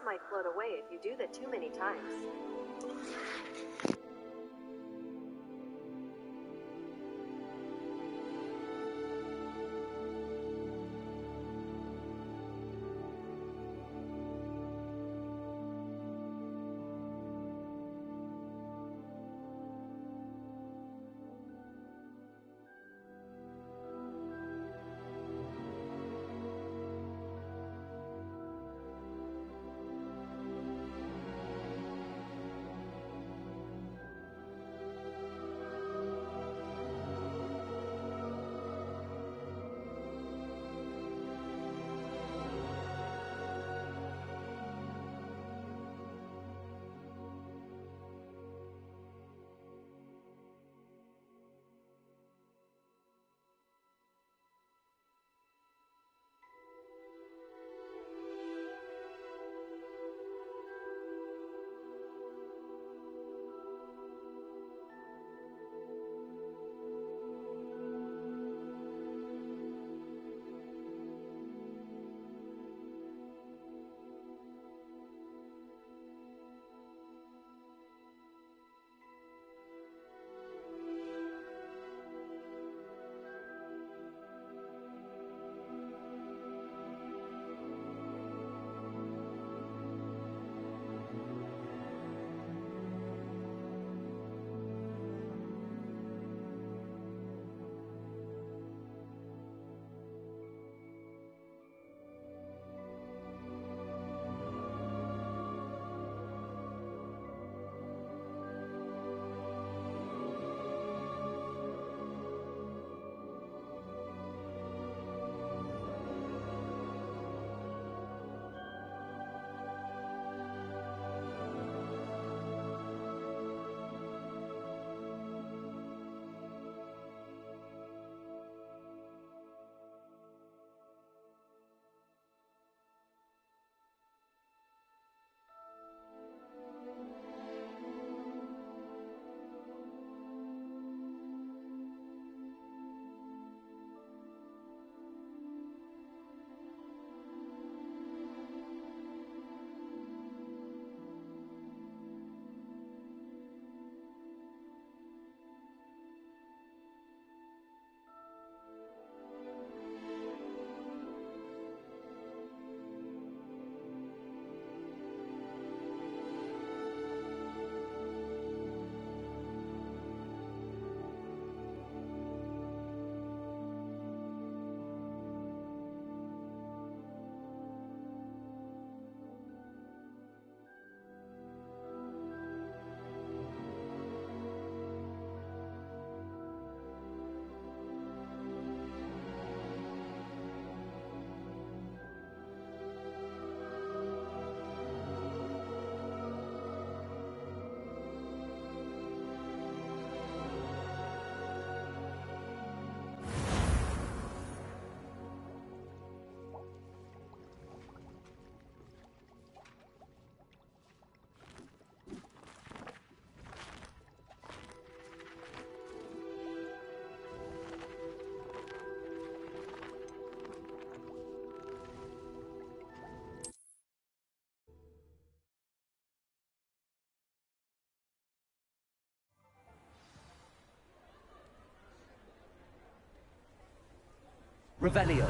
might float away if you do that too many times. Revelio.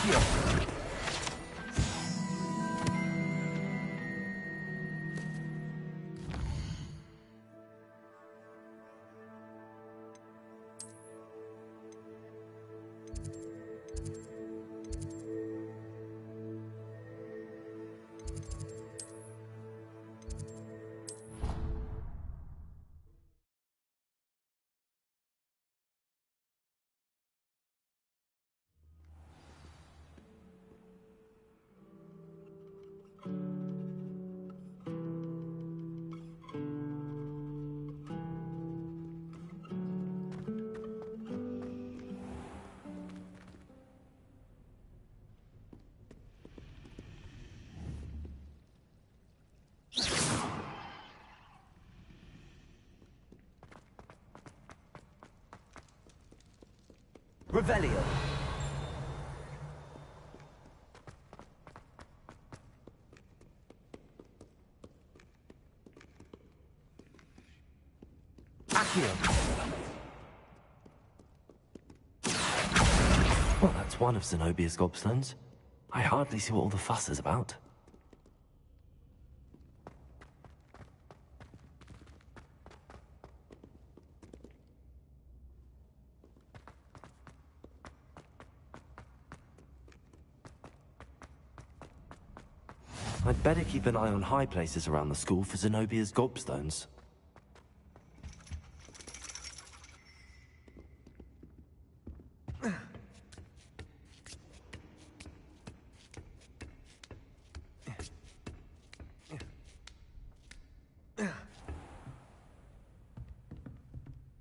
Accio! Revelio. Accio. Well, that's one of Zenobia's gobstones. I hardly see what all the fuss is about. I'd better keep an eye on high places around the school for Zenobia's gobstones.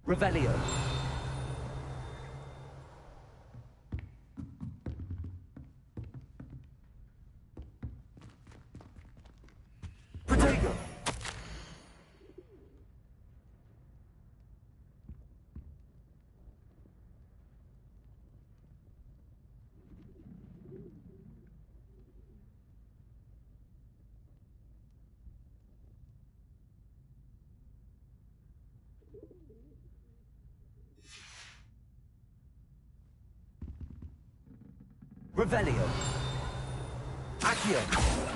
Revelio. Protego. Revelio. Accio.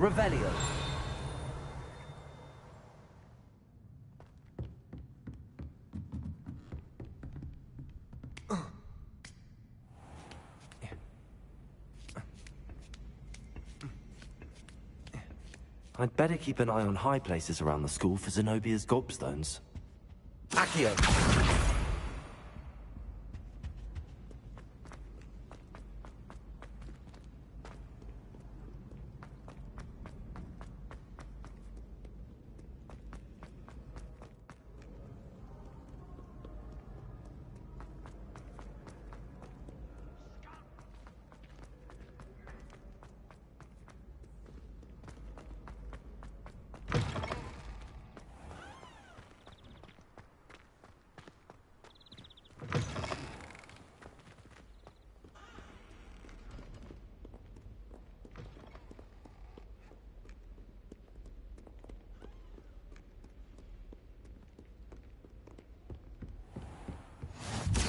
Revelio. I'd better keep an eye on high places around the school for Zenobia's gobstones. Accio.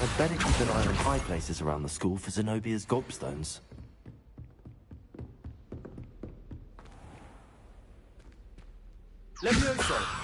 I'd better keep an eye on high places around the school for Zenobia's gobstones. Levioso.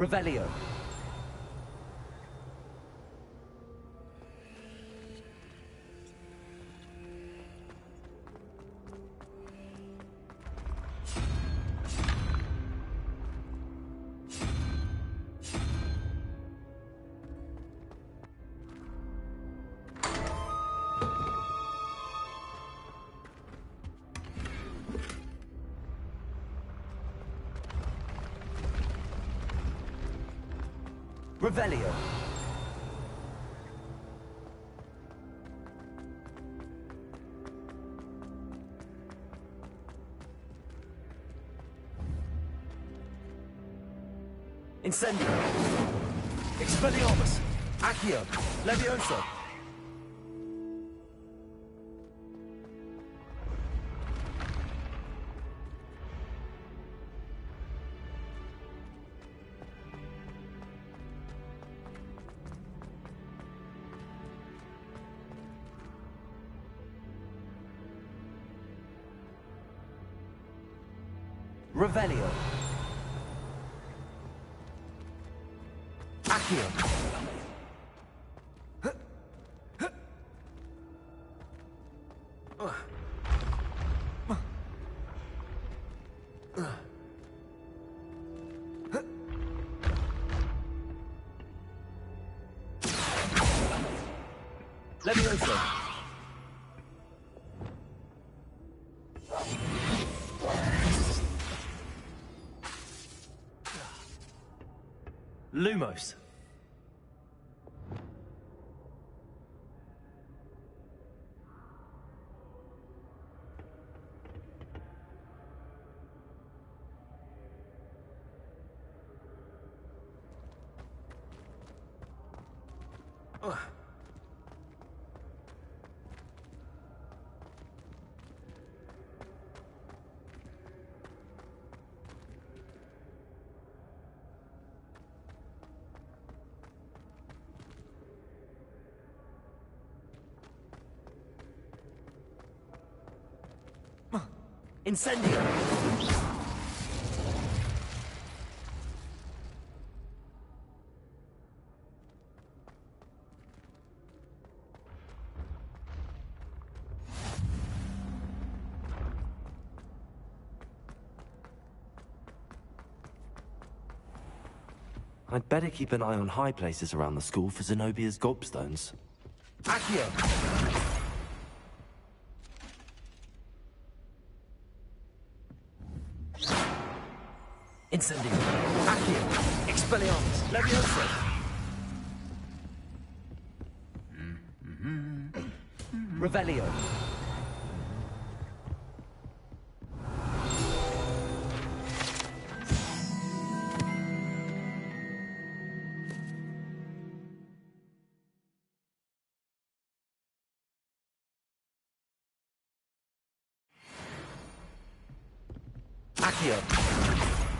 Revelio. Revelio. Incendio. Expelliarmus. Accio. Levioso. Revelio. Accio. Levioso. Lumos. Incendio. I'd better keep an eye on high places around the school for Zenobia's gobstones. Accio. Incendio. Accio. Expelliarmus. Levioso. Revelio. Accio.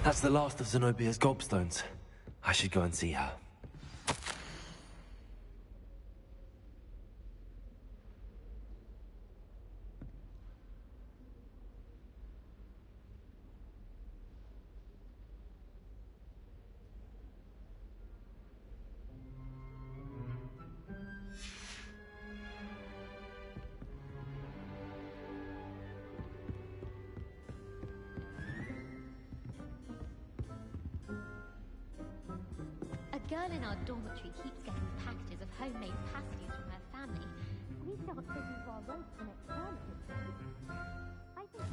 That's the last of Zenobia's gobstones. I should go and see her. A girl in our dormitory keeps getting packages of homemade pasties from her family. We start sticking to our ropes the next term. I think...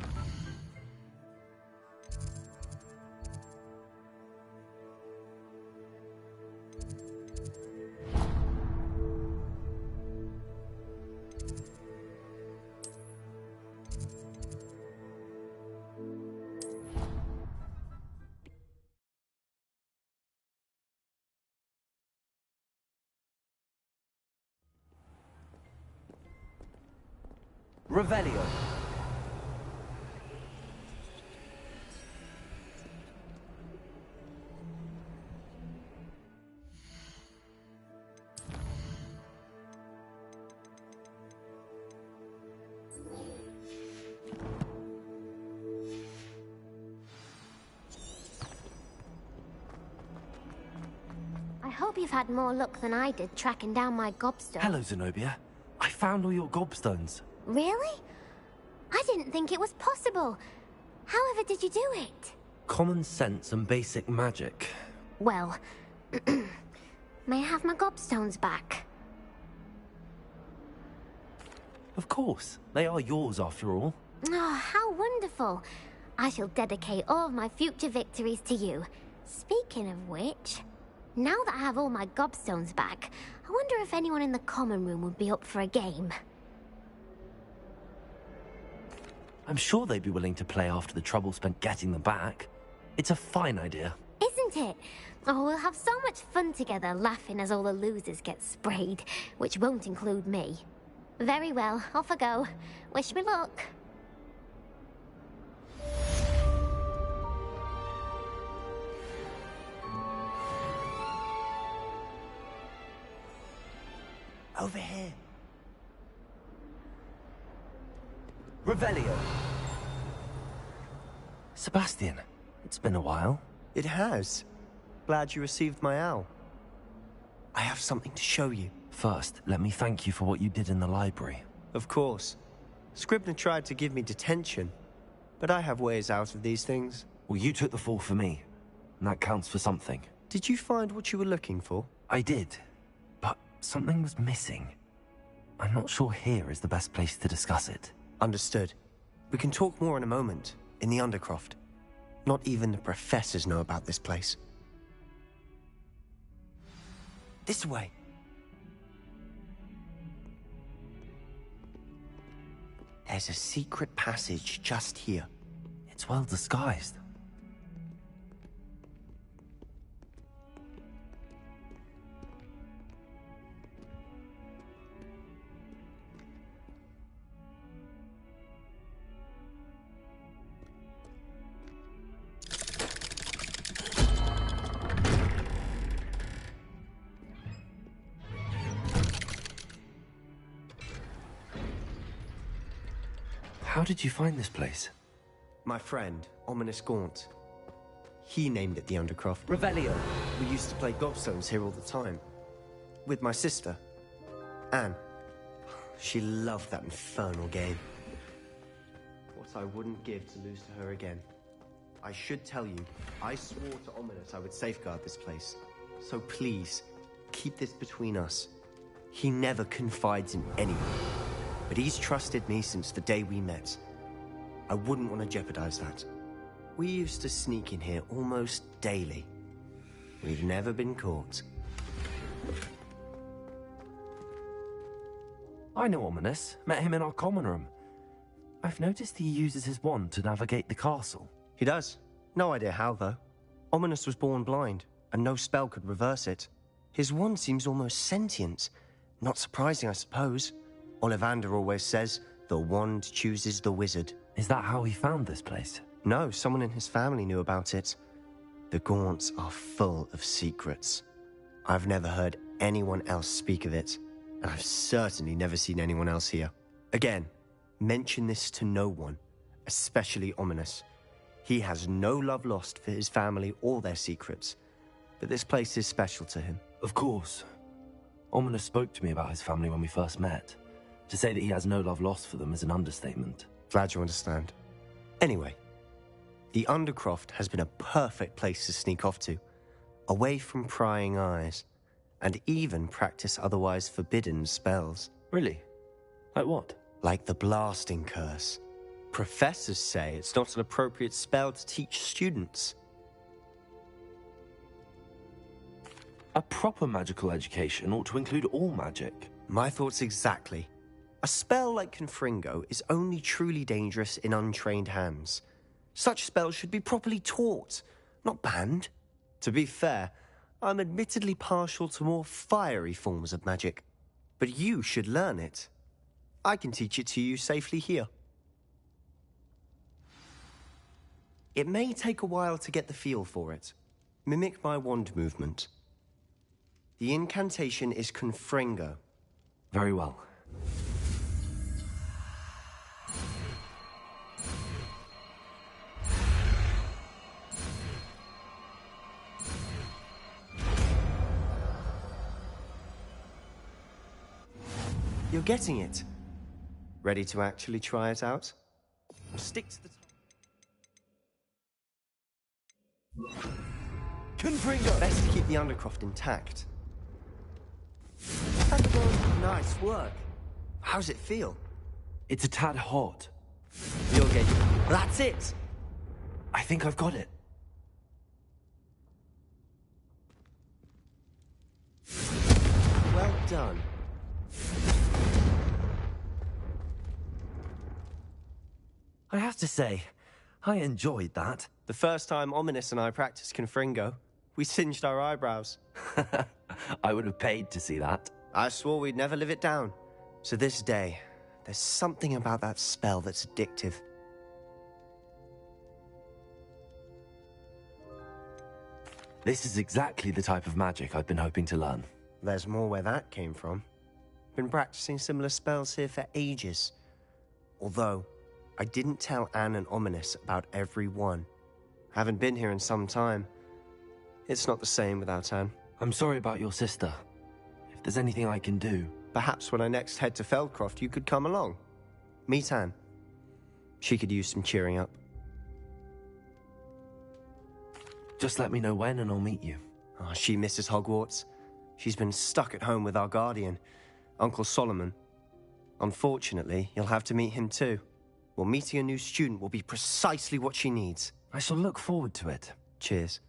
Revelio. hope you've had more luck than I did tracking down my gobstone. Hello, Zenobia. I found all your gobstones. Really? I didn't think it was possible. However did you do it? Common sense and basic magic. Well, may I have my gobstones back? Of course. They are yours after all. Oh, how wonderful. I shall dedicate all of my future victories to you. Speaking of which, now that I have all my gobstones back, I wonder if anyone in the common room would be up for a game. I'm sure they'd be willing to play after the trouble spent getting them back. It's a fine idea. Isn't it? Oh, we'll have so much fun together, laughing as all the losers get sprayed, which won't include me. Very well, off I go. Wish me luck. Over here. Revelio. Sebastian, it's been a while. It has. Glad you received my owl. I have something to show you. First, let me thank you for what you did in the library. Of course. Scribner tried to give me detention, but I have ways out of these things. Well, you took the fall for me, and that counts for something. Did you find what you were looking for? I did, but something was missing. I'm not sure here is the best place to discuss it. Understood. We can talk more in a moment, in the Undercroft. Not even the professors know about this place. This way. There's a secret passage just here. It's well disguised. How did you find this place? My friend, Ominous Gaunt. He named it the Undercroft. Revelio. We used to play gobstones here all the time. With my sister, Anne. She loved that infernal game. What I wouldn't give to lose to her again. I should tell you, I swore to Ominous I would safeguard this place. So please, keep this between us. He never confides in anyone. But he's trusted me since the day we met. I wouldn't want to jeopardize that. We used to sneak in here almost daily. We've never been caught. I know Ominous. Met him in our common room. I've noticed he uses his wand to navigate the castle. He does. No idea how, though. Ominous was born blind, and no spell could reverse it. His wand seems almost sentient. Not surprising, I suppose. Ollivander always says, the wand chooses the wizard. Is that how he found this place? No, someone in his family knew about it. The Gaunts are full of secrets. I've never heard anyone else speak of it, and I've certainly never seen anyone else here. Again, mention this to no one, especially Ominous. He has no love lost for his family or their secrets, but this place is special to him. Of course. Ominous spoke to me about his family when we first met. To say that he has no love lost for them is an understatement. Glad you understand. Anyway, the Undercroft has been a perfect place to sneak off to, away from prying eyes, and even practice otherwise forbidden spells. Really? Like what? Like the blasting curse. Professors say it's not an appropriate spell to teach students. A proper magical education ought to include all magic. My thoughts exactly. A spell like Confringo is only truly dangerous in untrained hands. Such spells should be properly taught, not banned. To be fair, I'm admittedly partial to more fiery forms of magic. But you should learn it. I can teach it to you safely here. It may take a while to get the feel for it. Mimic my wand movement. The incantation is Confringo. Very well. You're getting it. Ready to actually try it out? Stick to the... Confringo! Best to keep the Undercroft intact. Thunderbolt, nice work. How's it feel? It's a tad hot. You'll get... That's it! I think I've got it. Well done. I have to say, I enjoyed that. The first time Ominous and I practiced Confringo, we singed our eyebrows. I would have paid to see that. I swore we'd never live it down. So this day, there's something about that spell that's addictive. This is exactly the type of magic I've been hoping to learn. There's more where that came from. Been practicing similar spells here for ages. Although, I didn't tell Anne and Ominous about every one. Haven't been here in some time. It's not the same without Anne. I'm sorry about your sister. If there's anything I can do... Perhaps when I next head to Feldcroft, you could come along. Meet Anne. She could use some cheering up. Just let me know when and I'll meet you. Oh, she misses Hogwarts. She's been stuck at home with our guardian, Uncle Solomon. Unfortunately, you'll have to meet him too. Well, meeting a new student will be precisely what she needs. I shall look forward to it. Cheers.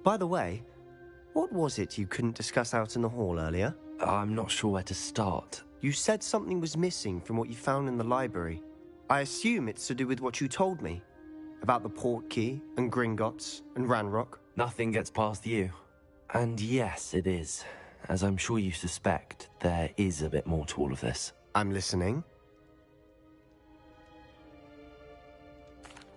By the way, what was it you couldn't discuss out in the hall earlier? I'm not sure where to start. You said something was missing from what you found in the library. I assume it's to do with what you told me. About the Portkey, and Gringotts, and Ranrock. Nothing gets past you. And yes, it is. As I'm sure you suspect, there is a bit more to all of this. I'm listening.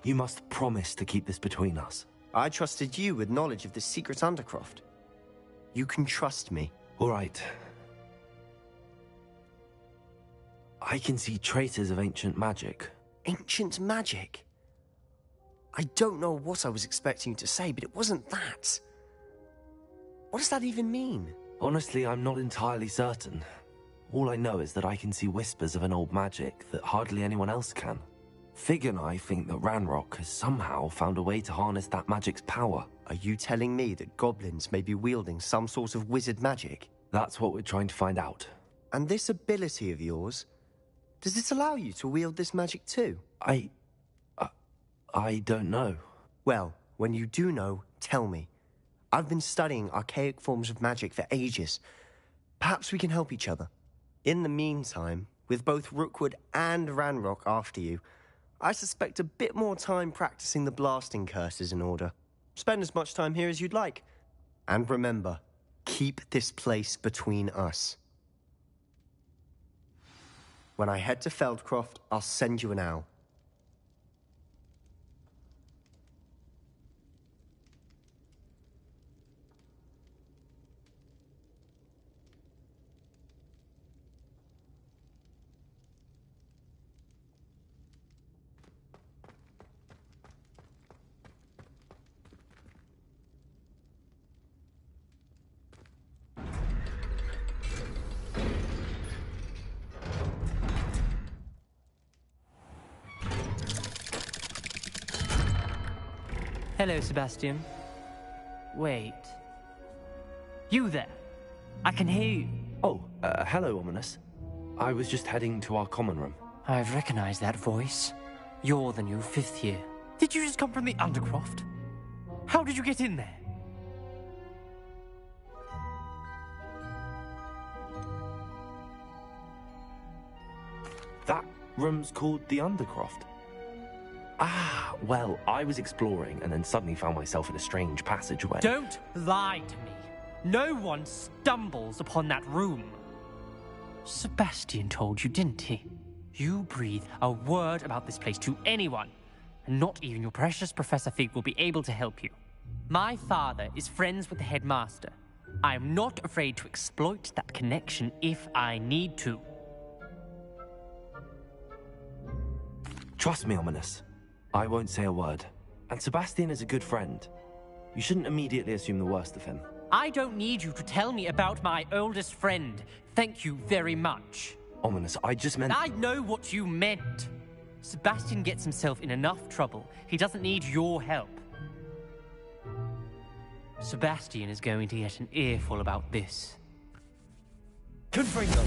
You must promise to keep this between us. I trusted you with knowledge of the secret Undercroft. You can trust me. All right. I can see traces of ancient magic. Ancient magic? I don't know what I was expecting you to say, but it wasn't that. What does that even mean? Honestly, I'm not entirely certain. All I know is that I can see whispers of an old magic that hardly anyone else can. Fig and I think that Ranrock has somehow found a way to harness that magic's power. Are you telling me that goblins may be wielding some sort of wizard magic? That's what we're trying to find out. And this ability of yours, does it allow you to wield this magic too? I don't know. Well, when you do know, tell me. I've been studying archaic forms of magic for ages. Perhaps we can help each other. In the meantime, with both Rookwood and Ranrock after you, I suspect a bit more time practicing the blasting curse is in order. Spend as much time here as you'd like. And remember, keep this place between us. When I head to Feldcroft, I'll send you an owl. Hello, Sebastian. Wait. You there? I can hear you. Oh, hello, Ominous. I was just heading to our common room. I've recognized that voice. You're the new fifth year. Did you just come from the Undercroft? How did you get in there? That room's called the Undercroft. Ah, well, I was exploring and then suddenly found myself in a strange passageway. Don't lie to me. No one stumbles upon that room. Sebastian told you, didn't he? You breathe a word about this place to anyone, and not even your precious Professor Fig will be able to help you. My father is friends with the headmaster. I am not afraid to exploit that connection if I need to. Trust me, Ominous. I won't say a word. And Sebastian is a good friend. You shouldn't immediately assume the worst of him. I don't need you to tell me about my oldest friend. Thank you very much. Ominous, I just meant... I know what you meant. Sebastian gets himself in enough trouble. He doesn't need your help. Sebastian is going to get an earful about this. Confringo.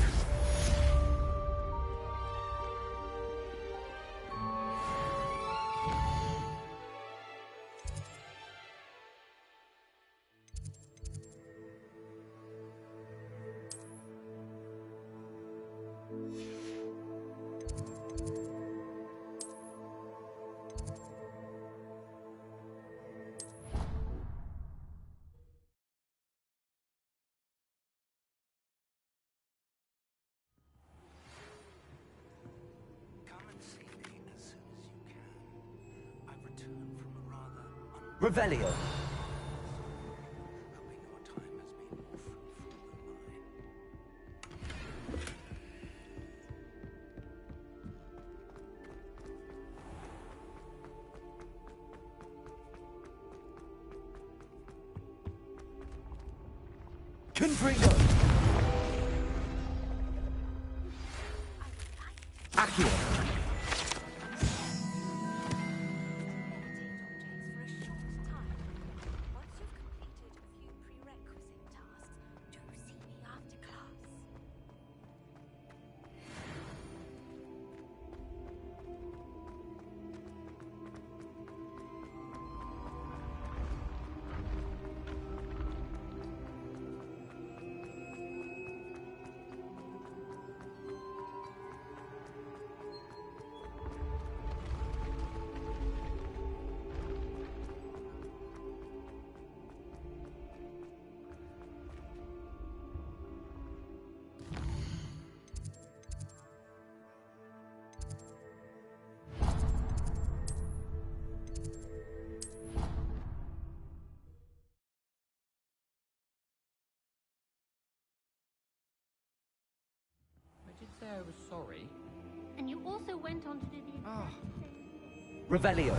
Revelio. Confringo. Accio. I was sorry. And you also went on to do the exact same. Revelio.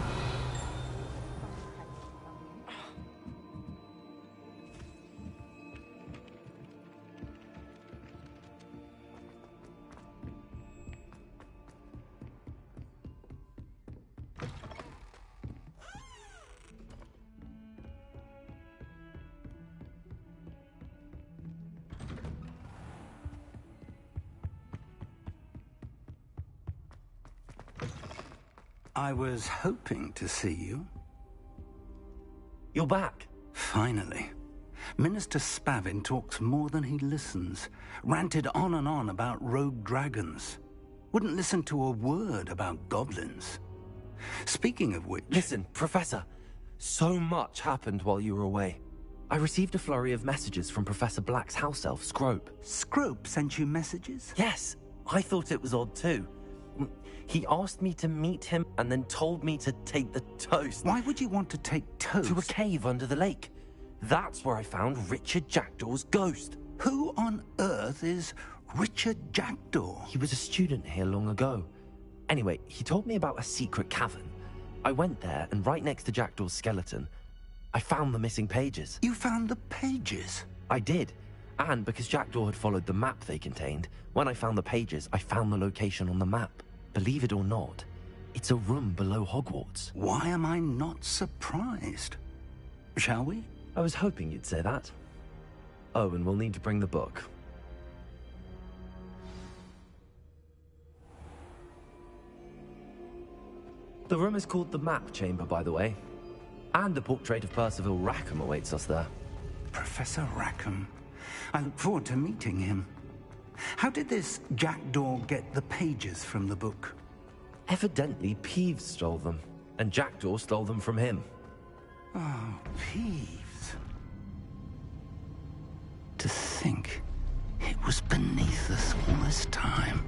I was hoping to see you. You're back. Finally. Minister Spavin talks more than he listens. Ranted on and on about rogue dragons. Wouldn't listen to a word about goblins. Speaking of which... Listen, Professor. So much happened while you were away. I received a flurry of messages from Professor Black's house elf, Scrope. Scrope sent you messages? Yes, I thought it was odd too. He asked me to meet him and then told me to take the toast. Why would you want to take toast? To a cave under the lake. That's where I found Richard Jackdaw's ghost. Who on earth is Richard Jackdaw? He was a student here long ago. Anyway, he told me about a secret cavern. I went there, and right next to Jackdaw's skeleton, I found the missing pages. You found the pages? I did. And because Jackdaw had followed the map they contained, when I found the pages, I found the location on the map. Believe it or not, it's a room below Hogwarts. Why am I not surprised? Shall we? I was hoping you'd say that. Oh, and we'll need to bring the book. The room is called the Map Chamber, by the way. And a portrait of Percival Rackham awaits us there. Professor Rackham. I look forward to meeting him. How did this Jackdaw get the pages from the book? Evidently, Peeves stole them, and Jackdaw stole them from him. Oh, Peeves. To think it was beneath us all this time.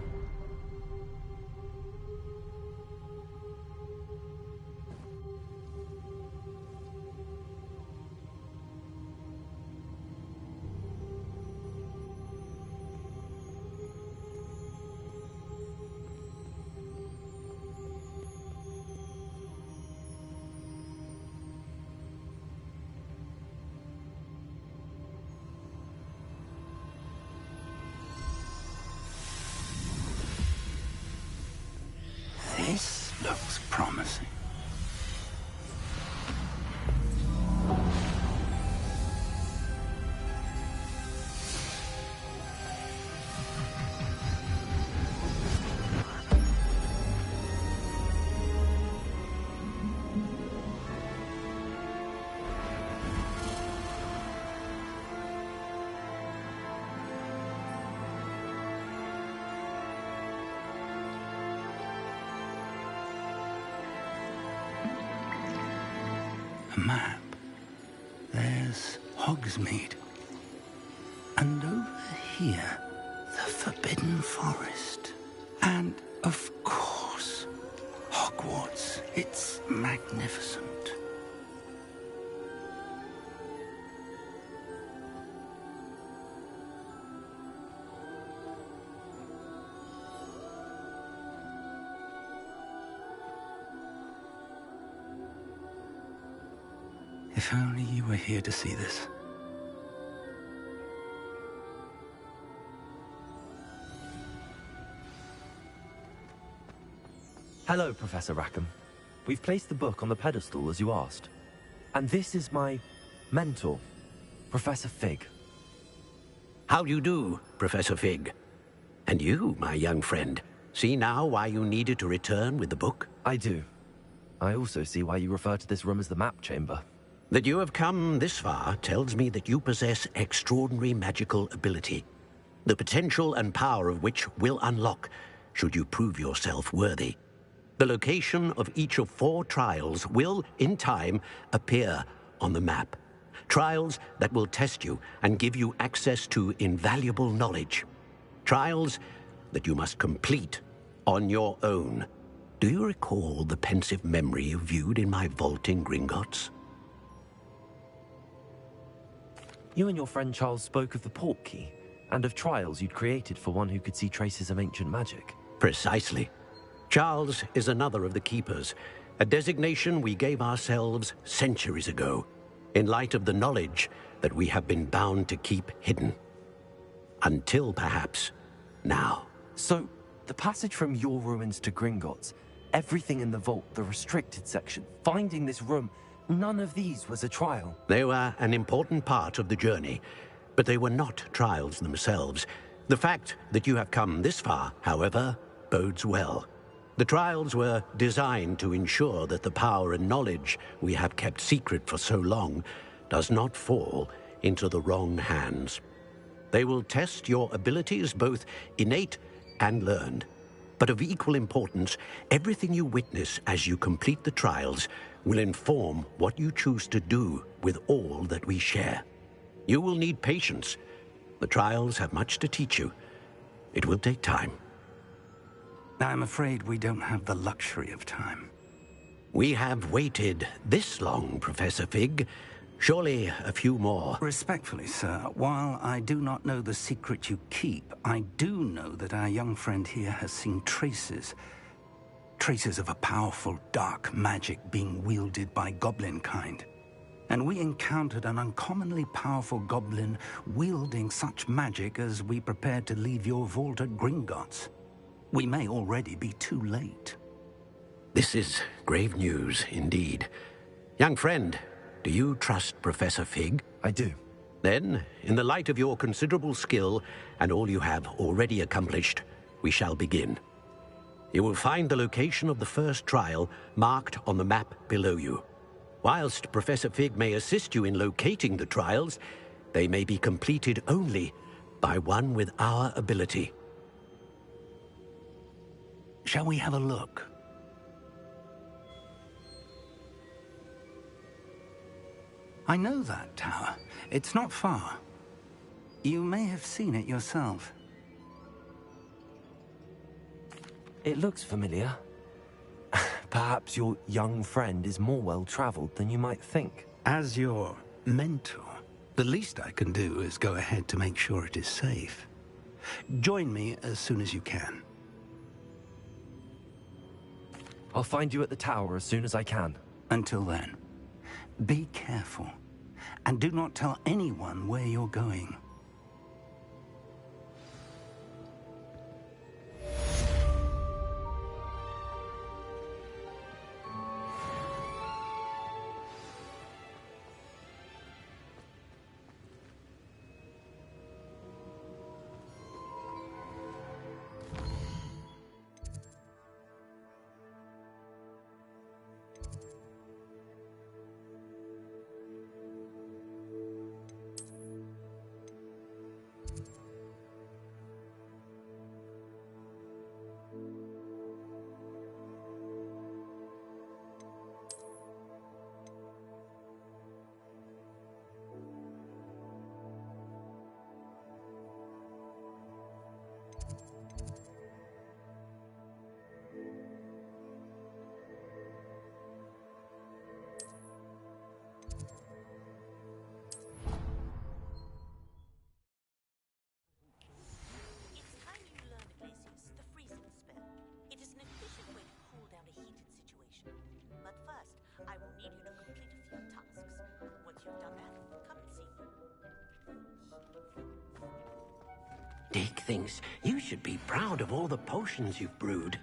the map, there's Hogsmeade. And over here, the Forbidden Forest. And, of course, Hogwarts. It's magnificent. If only you were here to see this. Hello, Professor Rackham. We've placed the book on the pedestal as you asked. And this is my mentor, Professor Fig. How do you do, Professor Fig? And you, my young friend, see now why you needed to return with the book? I do. I also see why you refer to this room as the map chamber. That you have come this far tells me that you possess extraordinary magical ability, the potential and power of which will unlock should you prove yourself worthy. The location of each of 4 trials will, in time, appear on the map. Trials that will test you and give you access to invaluable knowledge. Trials that you must complete on your own. Do you recall the pensive memory you viewed in my vault in Gringotts? You and your friend Charles spoke of the port key, and of trials you'd created for one who could see traces of ancient magic. Precisely. Charles is another of the Keepers, a designation we gave ourselves centuries ago, in light of the knowledge that we have been bound to keep hidden. Until, perhaps, now. So, the passage from your ruins to Gringotts, everything in the vault, the restricted section, finding this room, none of these was a trial. They were an important part of the journey, but they were not trials themselves. The fact that you have come this far, however, bodes well. The trials were designed to ensure that the power and knowledge we have kept secret for so long does not fall into the wrong hands. They will test your abilities, both innate and learned. But of equal importance, everything you witness as you complete the trials will inform what you choose to do with all that we share. You will need patience. The trials have much to teach you. It will take time. I'm afraid we don't have the luxury of time. We have waited this long, Professor Fig. Surely a few more. Respectfully, sir, while I do not know the secret you keep, I do know that our young friend here has seen traces of a powerful dark magic being wielded by goblin kind. And we encountered an uncommonly powerful goblin wielding such magic as we prepared to leave your vault at Gringotts. We may already be too late. This is grave news indeed. Young friend, do you trust Professor Fig? I do. Then, in the light of your considerable skill and all you have already accomplished, we shall begin. You will find the location of the first trial marked on the map below you. Whilst Professor Fig may assist you in locating the trials, they may be completed only by one with our ability. Shall we have a look? I know that tower. It's not far. You may have seen it yourself. It looks familiar. Perhaps your young friend is more well-traveled than you might think. As your mentor, the least I can do is go ahead to make sure it is safe. Join me as soon as you can. I'll find you at the tower as soon as I can. Until then, be careful, and do not tell anyone where you're going. Dick thinks you should be proud of all the potions you've brewed.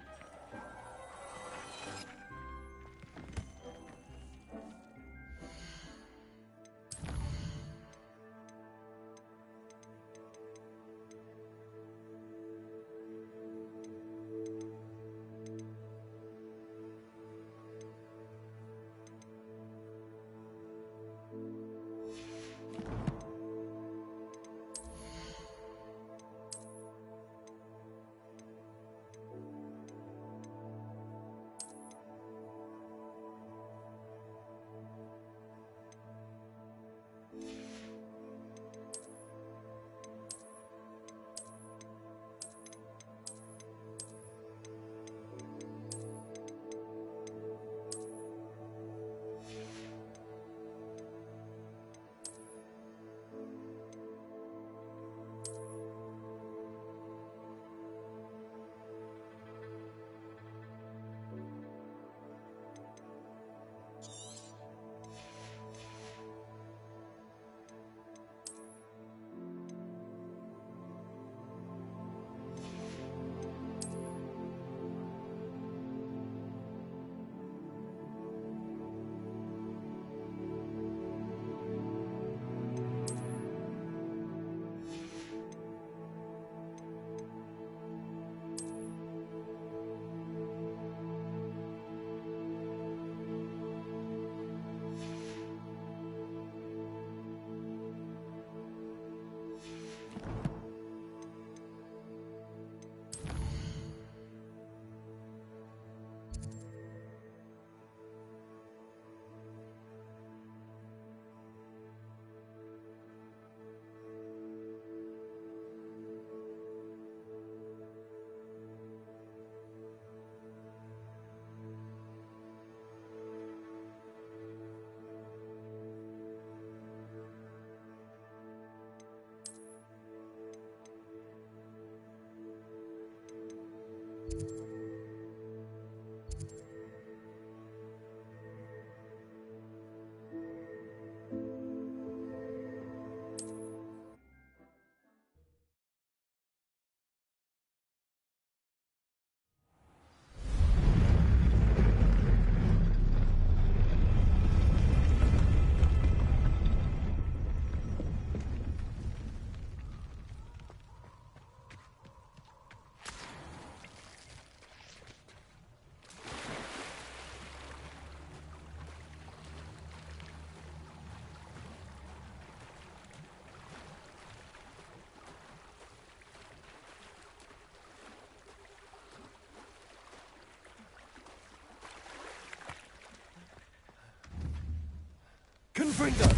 Confringo!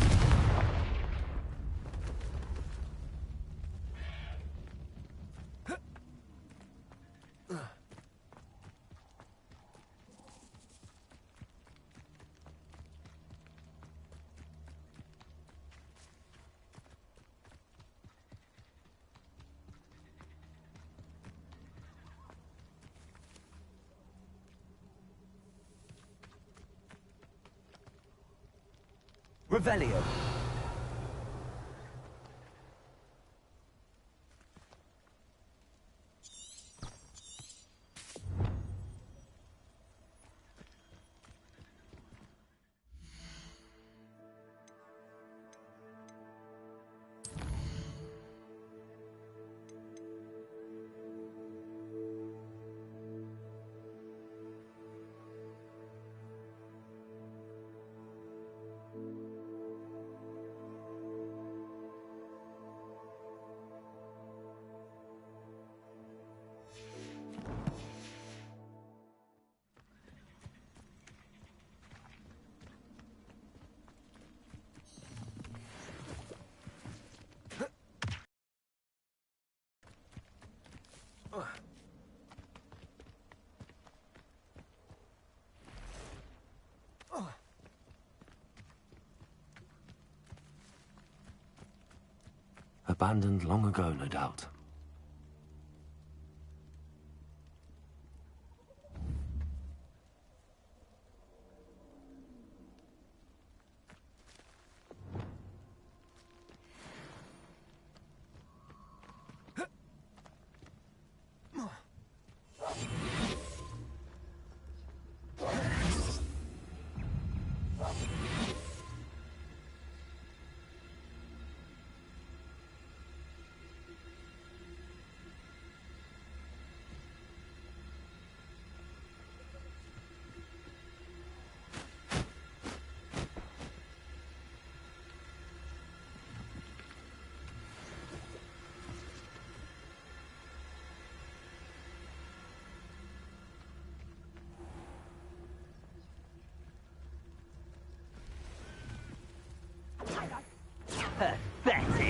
Revelio. Abandoned long ago, no doubt.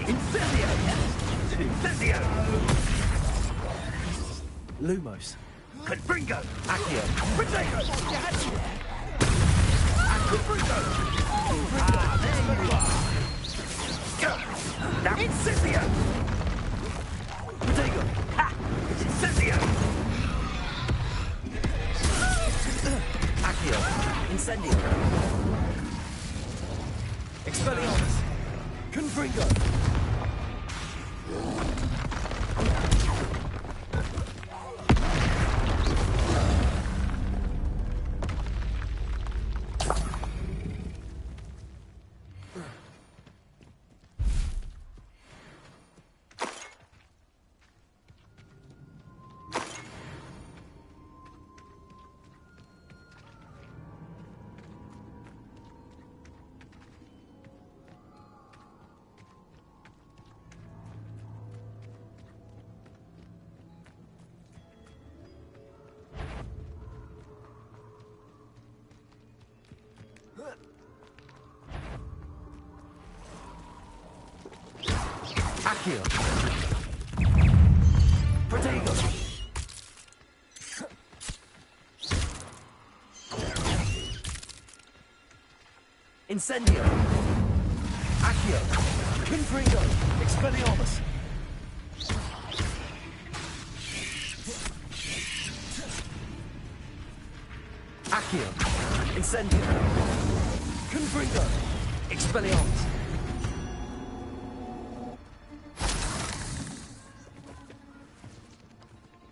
Incendio! Incendio! Lumos. Confringo! Accio! Protego! Confringo! Ah, there you are! Now Incendio! Protego! Ha! Incendio! Accio! Incendio! Expelliarmus! Confringo! Accio! Protego! Incendio! Accio! Confringo! Expelliarmus! Accio! Incendio! Confringo! Expelliarmus!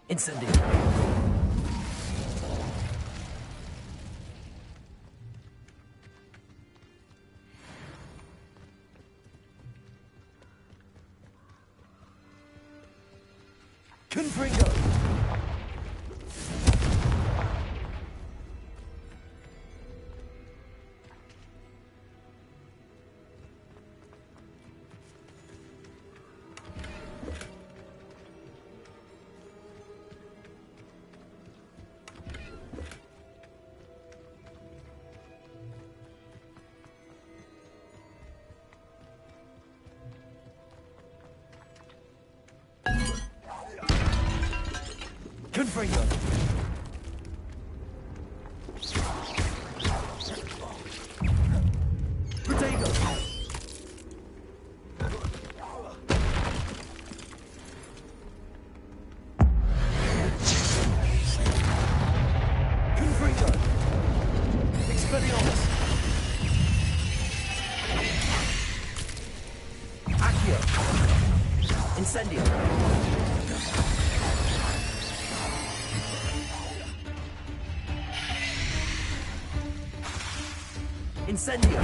Incendio! Confringo! Confringo! Protego! Confringo! Expelliarmus! Accio! Incendio! Incendio!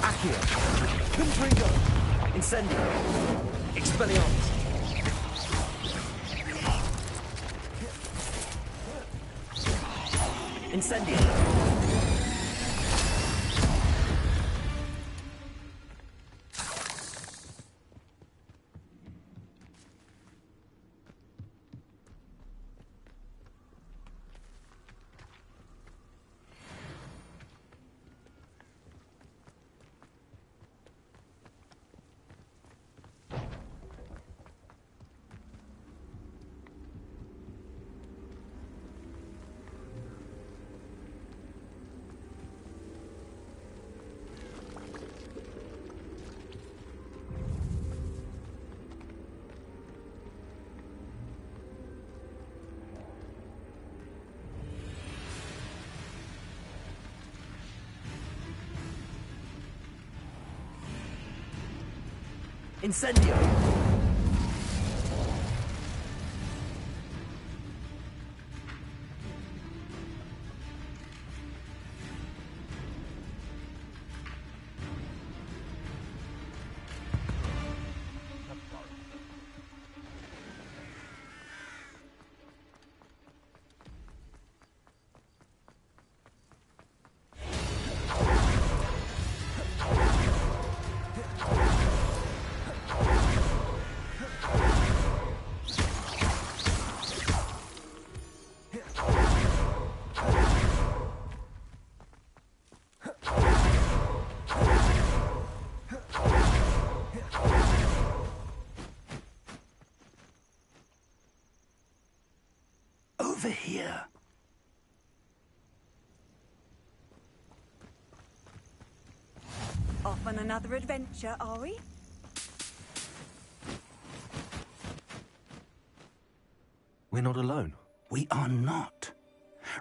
Accio! Confringo! Incendio! Expelliarmus! Incendio! Incendio! over here. Off on another adventure, are we? We're not alone. We are not.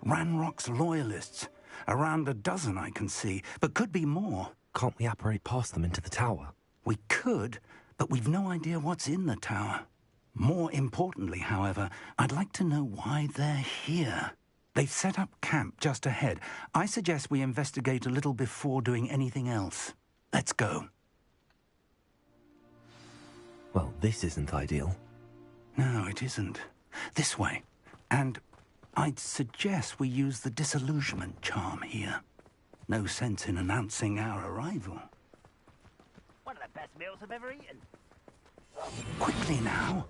Ranrock's loyalists. Around a dozen I can see, but could be more. Can't we apparate past them into the tower? We could, but we've no idea what's in the tower. More importantly, however, I'd like to know why they're here. They've set up camp just ahead. I suggest we investigate a little before doing anything else. Let's go. Well, this isn't ideal. No, it isn't. This way. And I'd suggest we use the disillusionment charm here. No sense in announcing our arrival. One of the best meals I've ever eaten. Quickly now.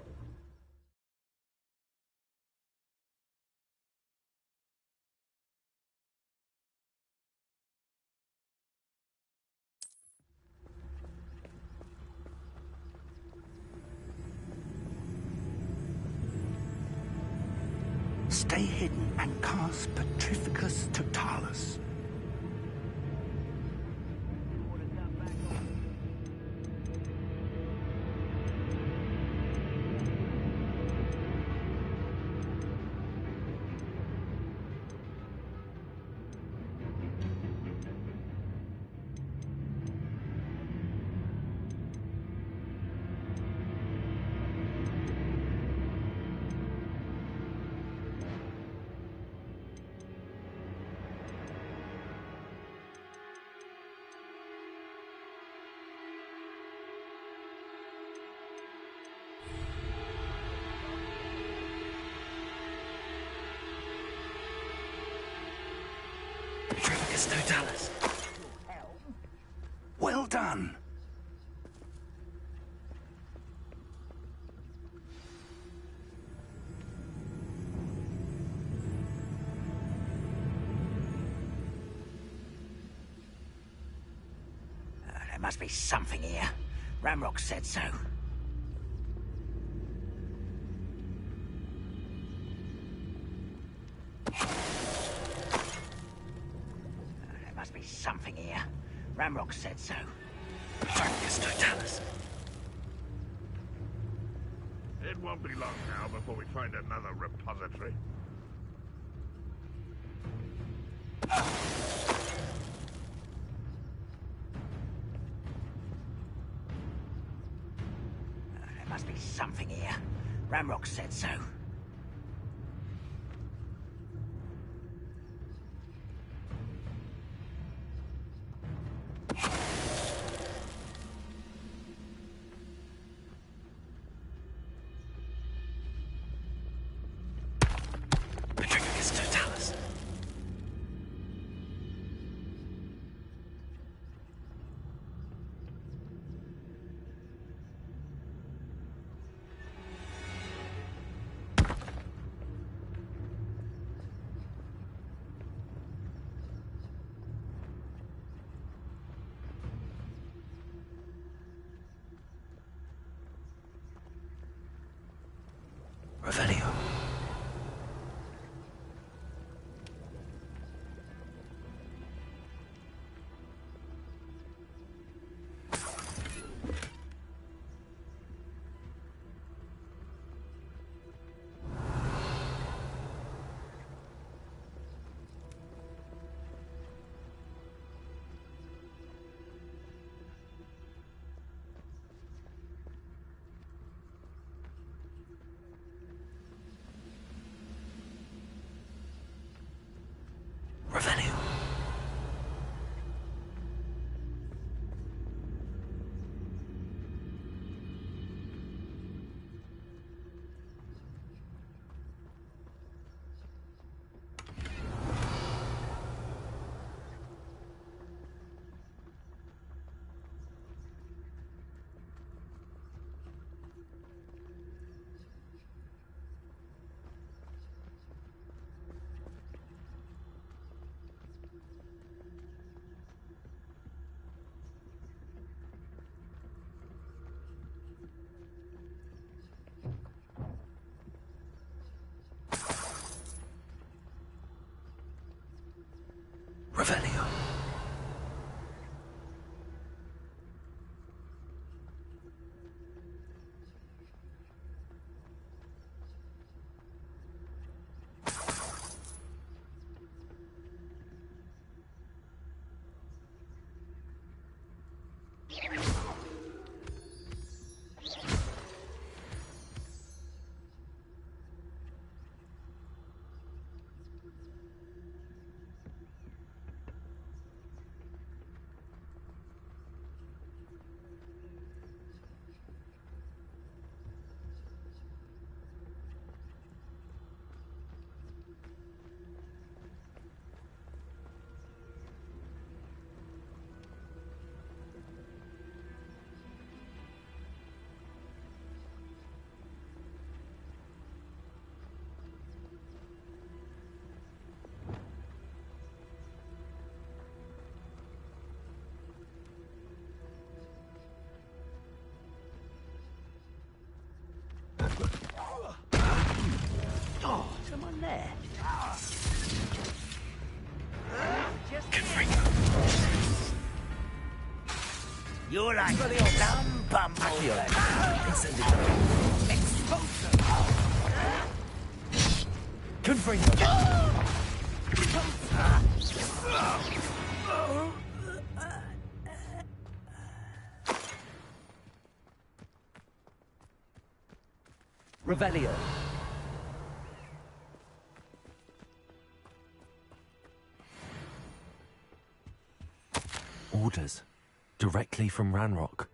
Stay hidden and cast Petrificus Totalis. Petrificus Totalis. Well done. There must be something here. Ramrock said so. There must be something here. Ramrock said so. Petrificus Totalis. It won't be long now before we find another repository. There must be something here. Ramrock said so. Petrificus Totalis. Revelio. Revelio. Someone there. You're like dumb bumble. Revelio. Orders. Directly from Ranrock.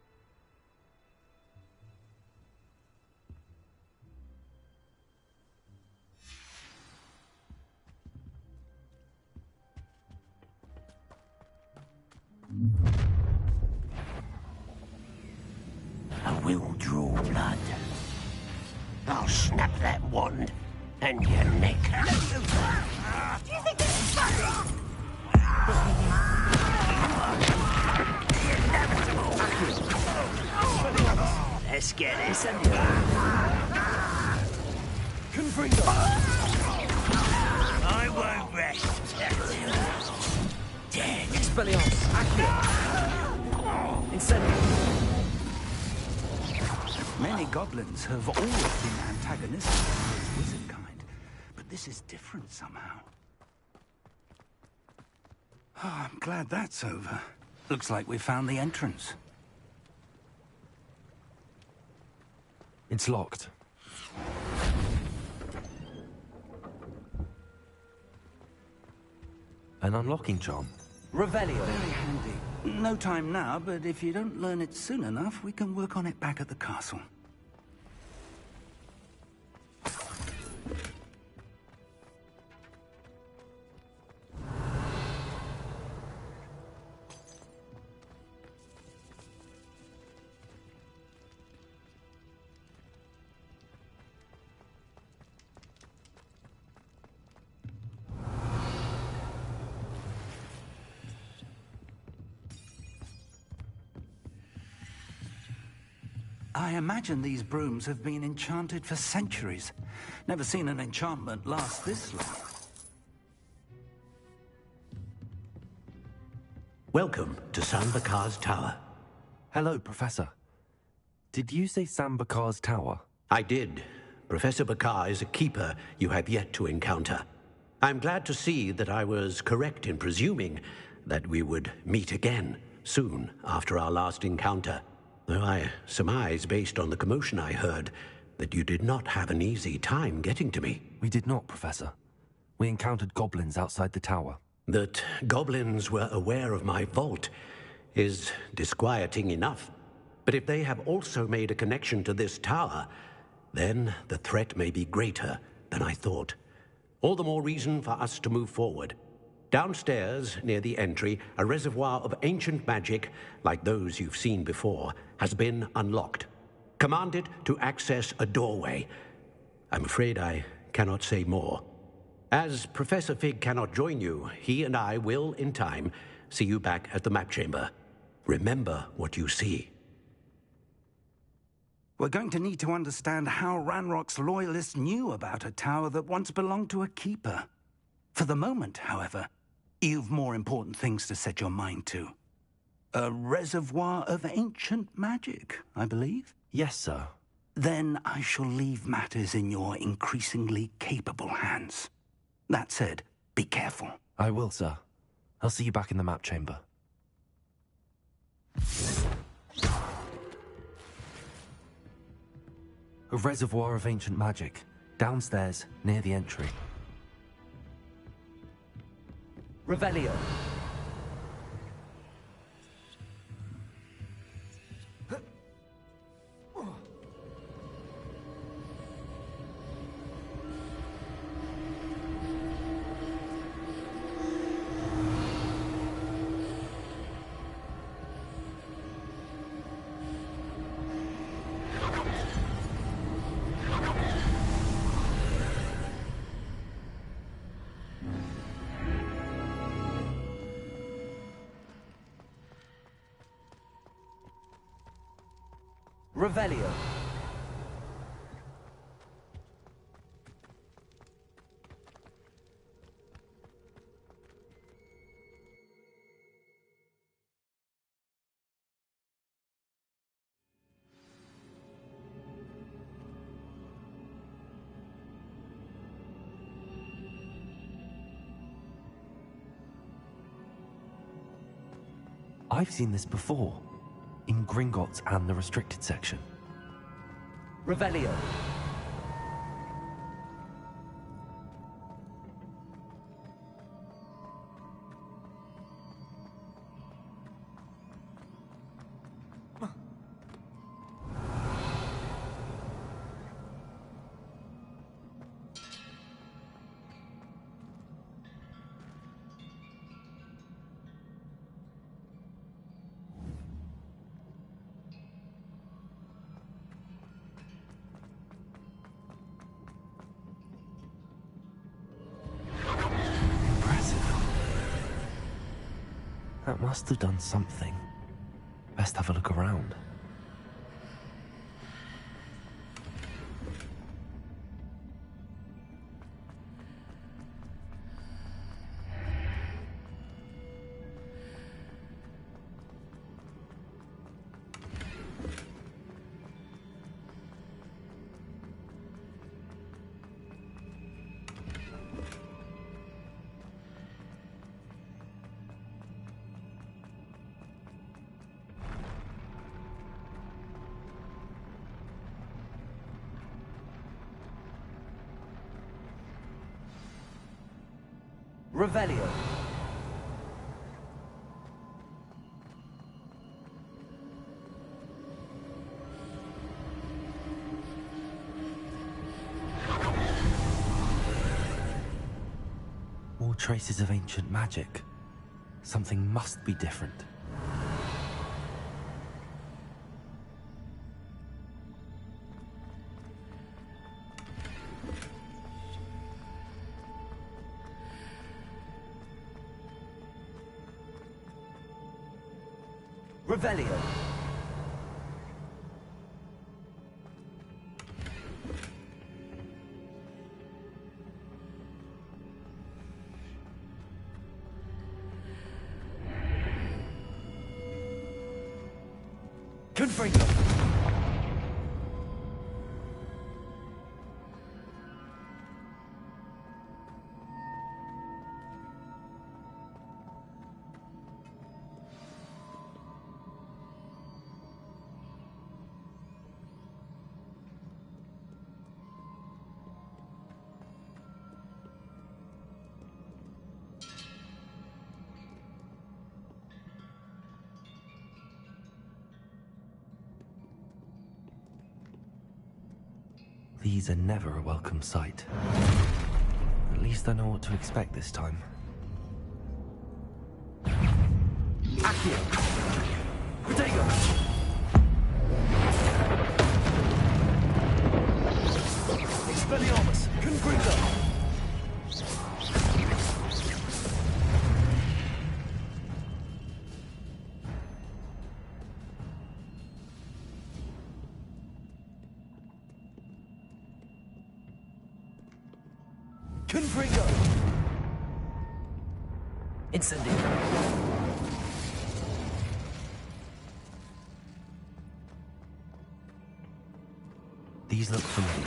I will draw blood. I'll snap that wand and your neck. Do you think this is funny? Let's get it. Confringo. I won't rest. Dead. Expelliarmus. Accio. Incendio. Many goblins have always been antagonistic to this wizard kind, but this is different somehow. Oh, I'm glad that's over. Looks like we found the entrance. It's locked. An unlocking charm. Revelio. Very handy. No time now, but if you don't learn it soon enough, we can work on it back at the castle. I imagine these brooms have been enchanted for centuries. Never seen an enchantment last this long. Welcome to Sambakar's Tower. Hello, Professor. Did you say Sambakar's Tower? I did. Professor Bakar is a keeper you have yet to encounter. I'm glad to see that I was correct in presuming that we would meet again soon after our last encounter. Though I surmise, based on the commotion I heard, that you did not have an easy time getting to me. We did not, Professor. We encountered goblins outside the tower. That goblins were aware of my vault is disquieting enough. But if they have also made a connection to this tower, then the threat may be greater than I thought. All the more reason for us to move forward. Downstairs, near the entry, a reservoir of ancient magic, like those you've seen before, has been unlocked. Commanded to access a doorway. I'm afraid I cannot say more. As Professor Fig cannot join you, he and I will, in time, see you back at the map chamber. Remember what you see. We're going to need to understand how Ranrock's loyalists knew about a tower that once belonged to a keeper. For the moment, however, You've more important things to set your mind to. A reservoir of ancient magic, I believe? Yes, sir. Then I shall leave matters in your increasingly capable hands. That said, be careful. I will, sir. I'll see you back in the map chamber. A reservoir of ancient magic. Downstairs, near the entry. Revelio. Revelio. I've seen this before, in Gringotts and the restricted section. Revelio. That must have done something. Best have a look around. Revelio. More traces of ancient magic. Something must be different. Revelio. Confringo. These are never a welcome sight. At least I know what to expect this time. Accio! Protego! Expelliarmus! Confringo! Confringo! Incendio. These look familiar.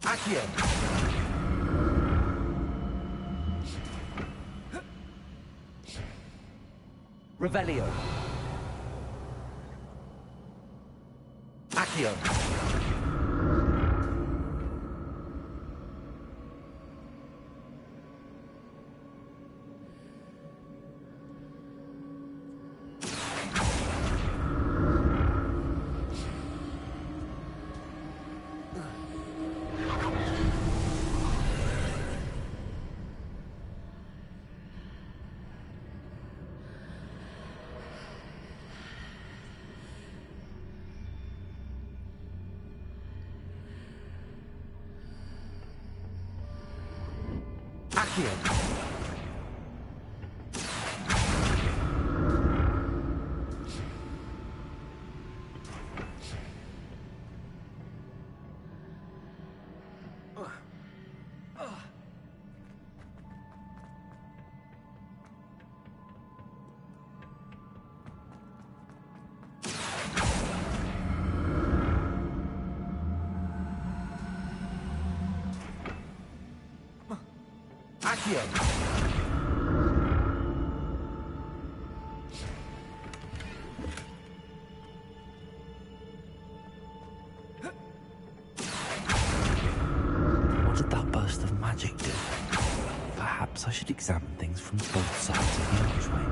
Accio. Revelio. Accio. Accio. Accio. What did that burst of magic do? Perhaps I should examine things from both sides of the archway.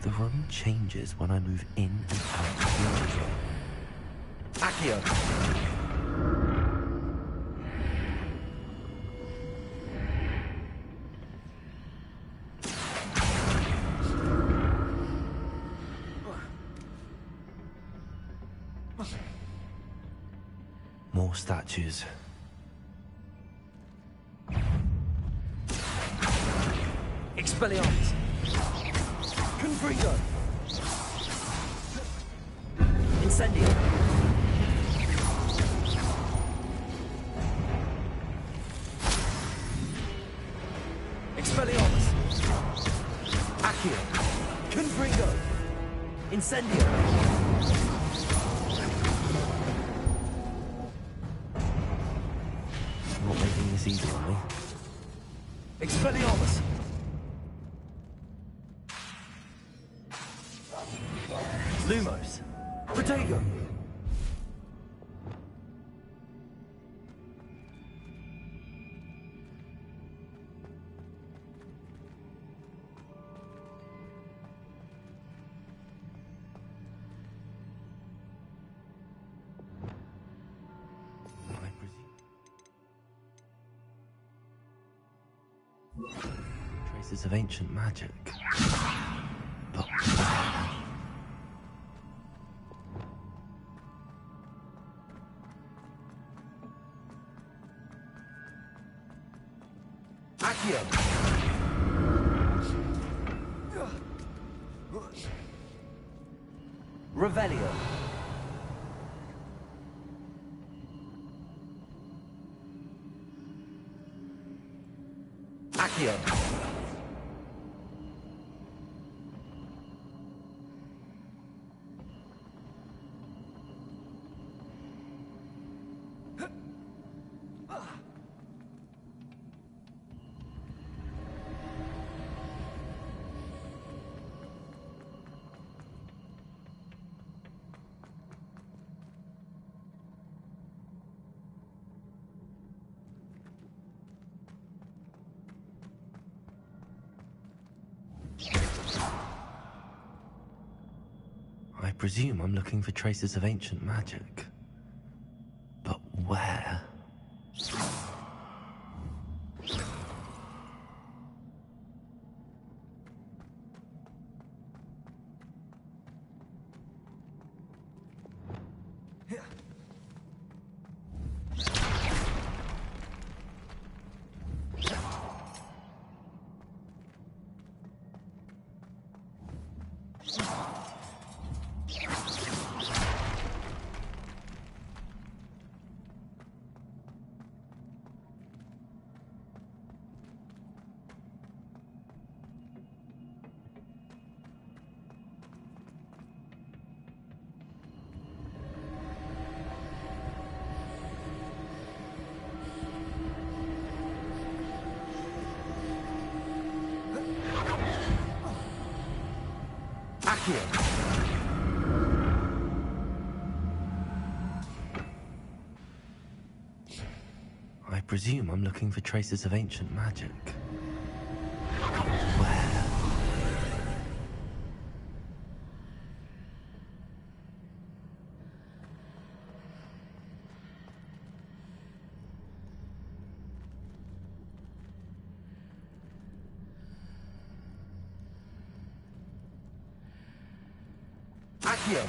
The room changes when I move in and out of the archway. Accio. More statues. Expelliarmus. Confringo. Incendio. Expelliarmus. Accio. Confringo. Incendio. Not making this easy on me. Expelliarmus. Lumos. Protego. I presume. Traces of ancient magic. But Accio. Revelio. Accio. I presume I'm looking for traces of ancient magic. But where? I presume I'm looking for traces of ancient magic. Where? Accio.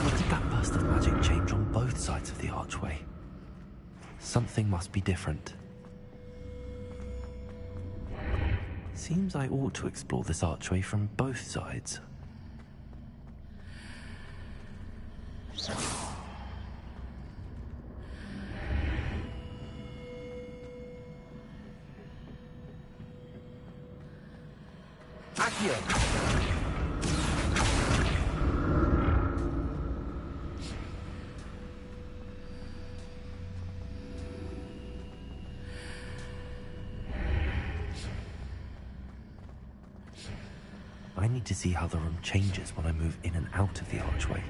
What did that burst of magic change on both sides of the archway? Something must be different. Seems I ought to explore this archway from both sides. Accio. I need to see how the room changes when I move in and out of the archway.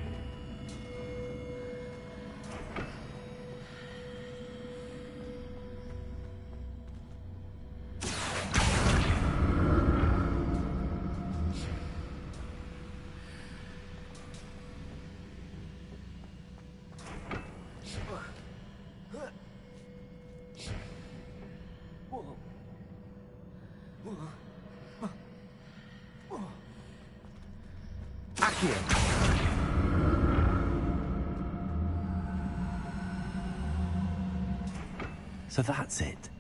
So that's it.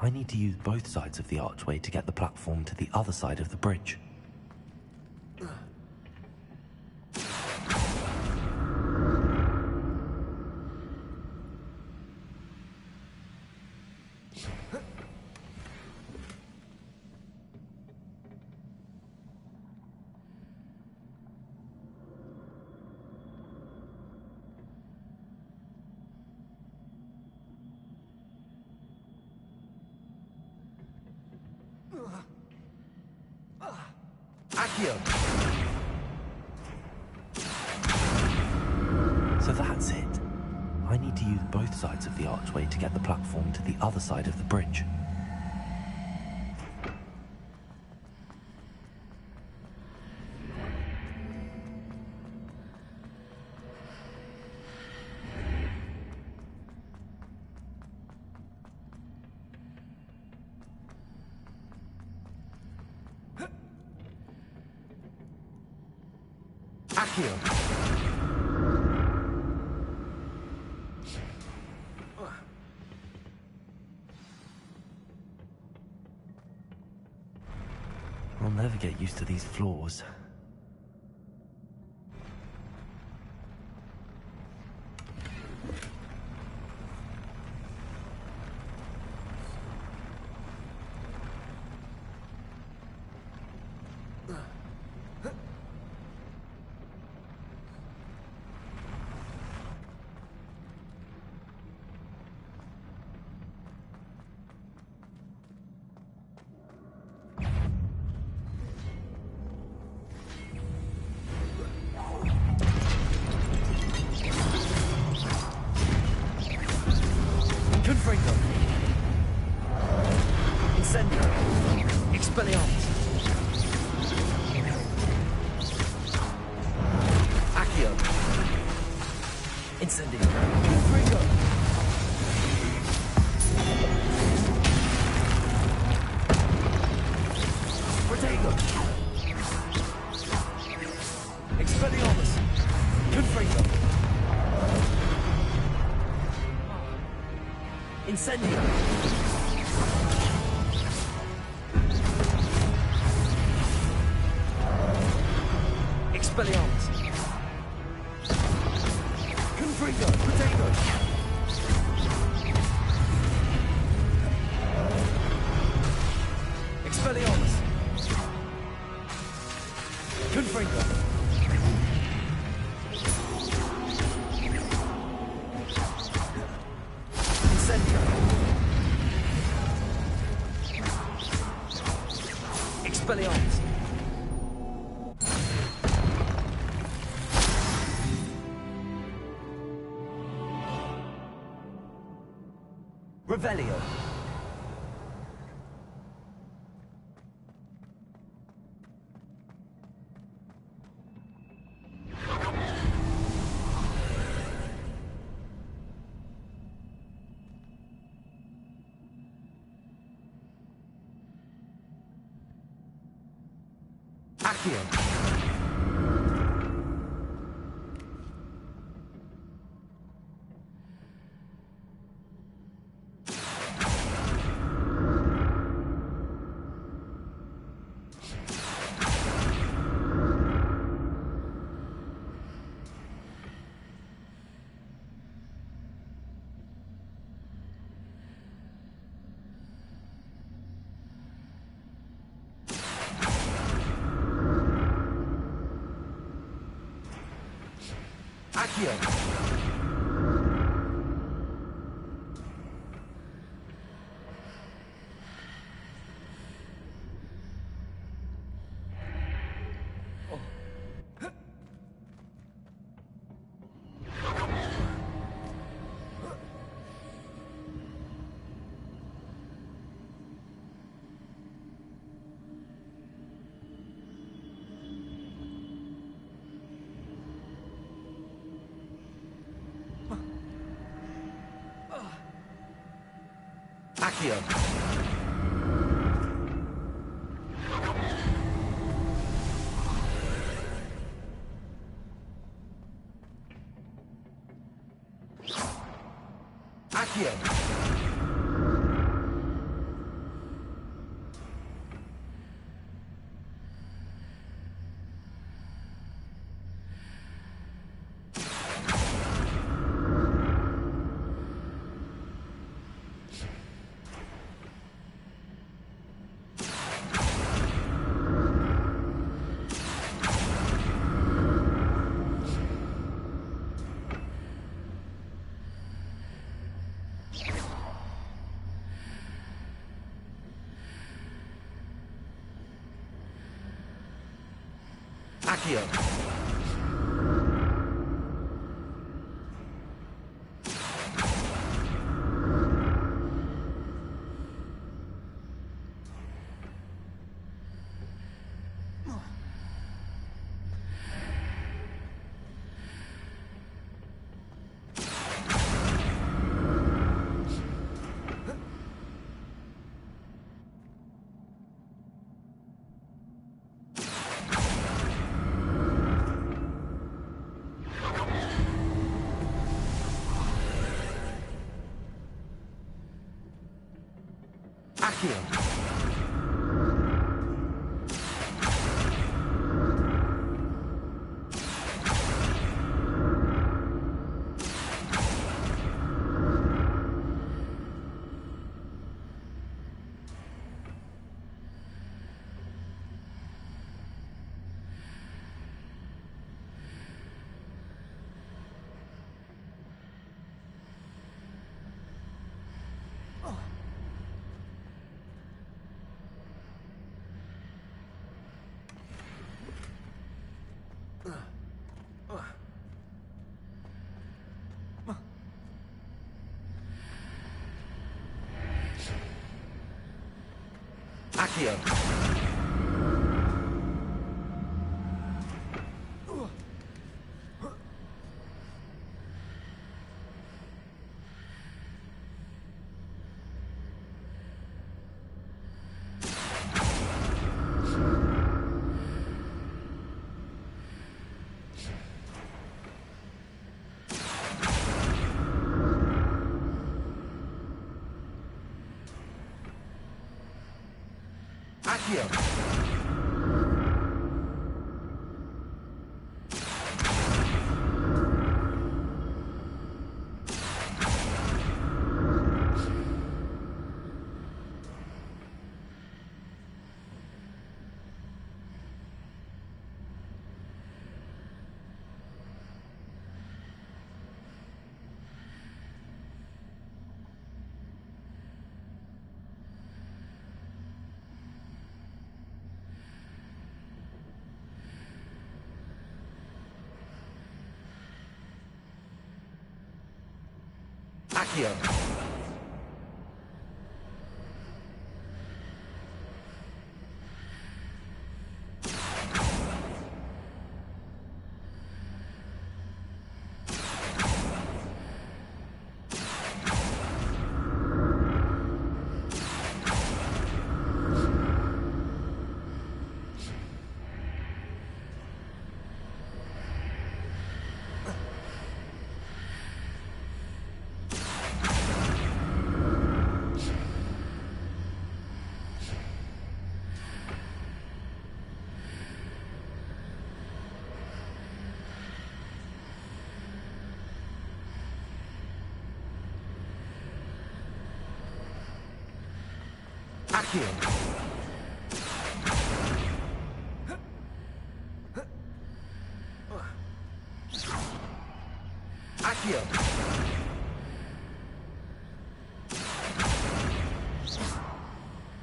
I need to use both sides of the archway to get the platform to the other side of the bridge. Accio. So that's it. I need to use both sides of the archway to get the platform to the other side of the bridge. Accio. I'll never get used to these floors. Confringo. Incendio. Expelliarmus. Accio. Incendio. Confringo. Protego. Expelliarmus. Confringo. Incendio. Expelliarmus. Confringo. Protego. Expelliarmus. Confringo. Incendio. Expelliarmus. Revelio. Accio. Accio. Accio. Accio. Accio. Accio. Accio. Accio. Accio. Accio. Accio.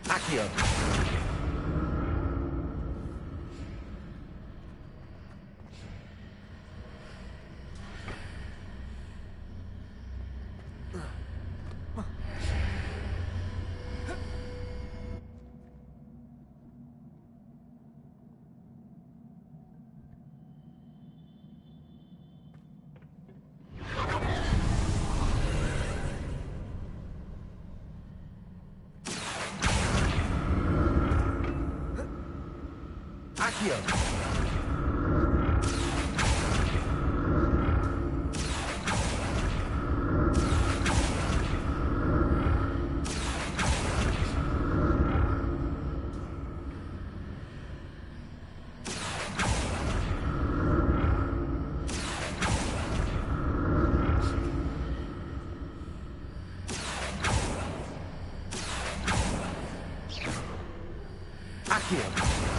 Accio. Accio. Accio.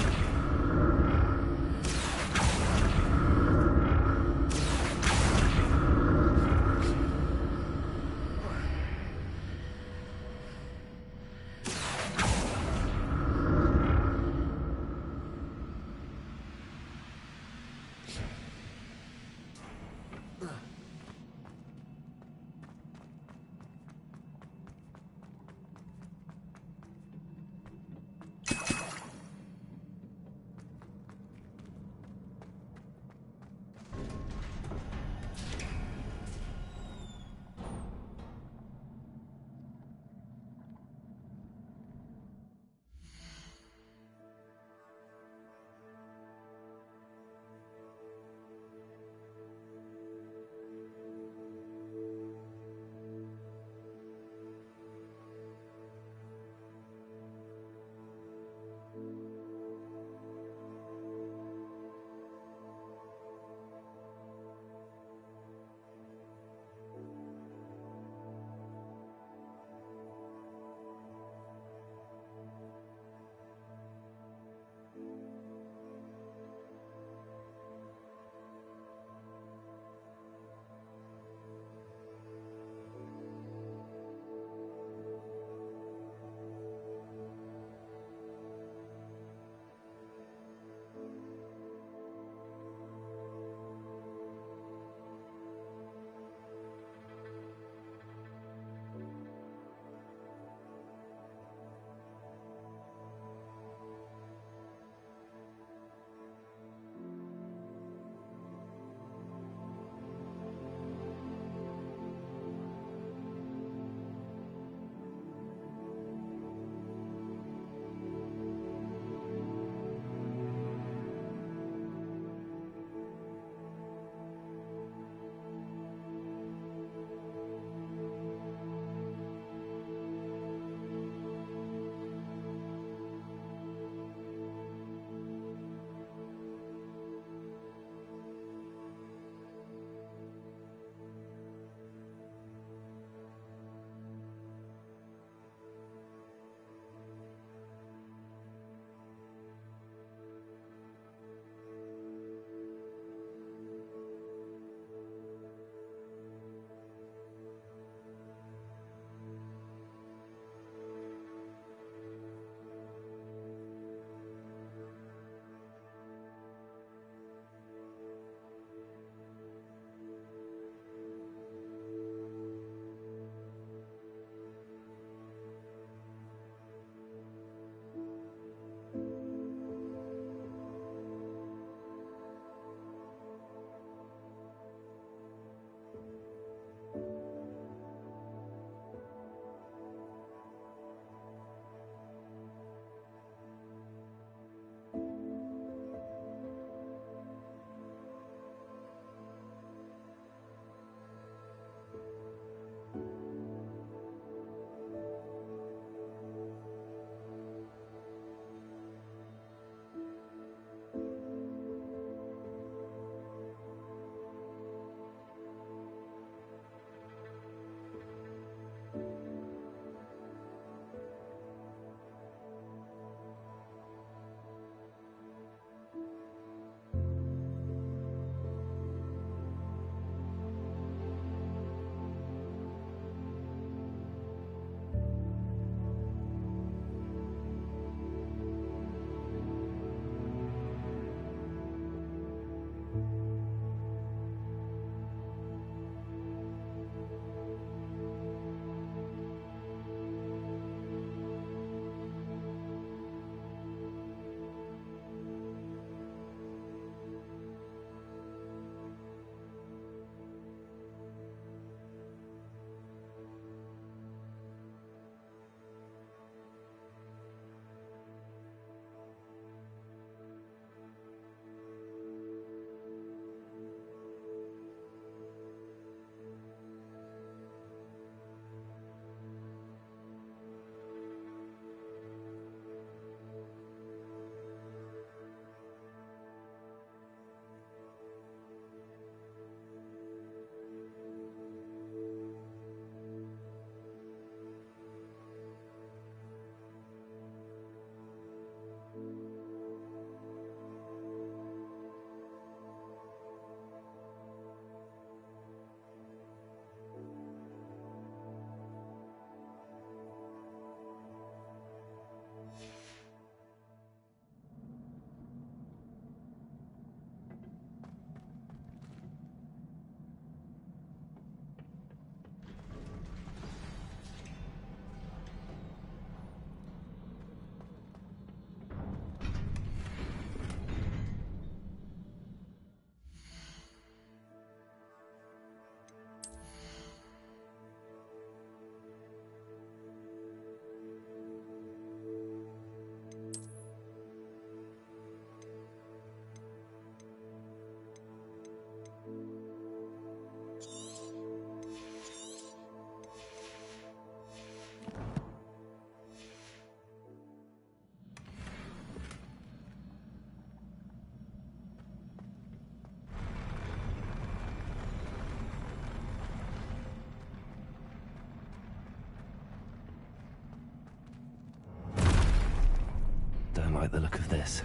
like the look of this.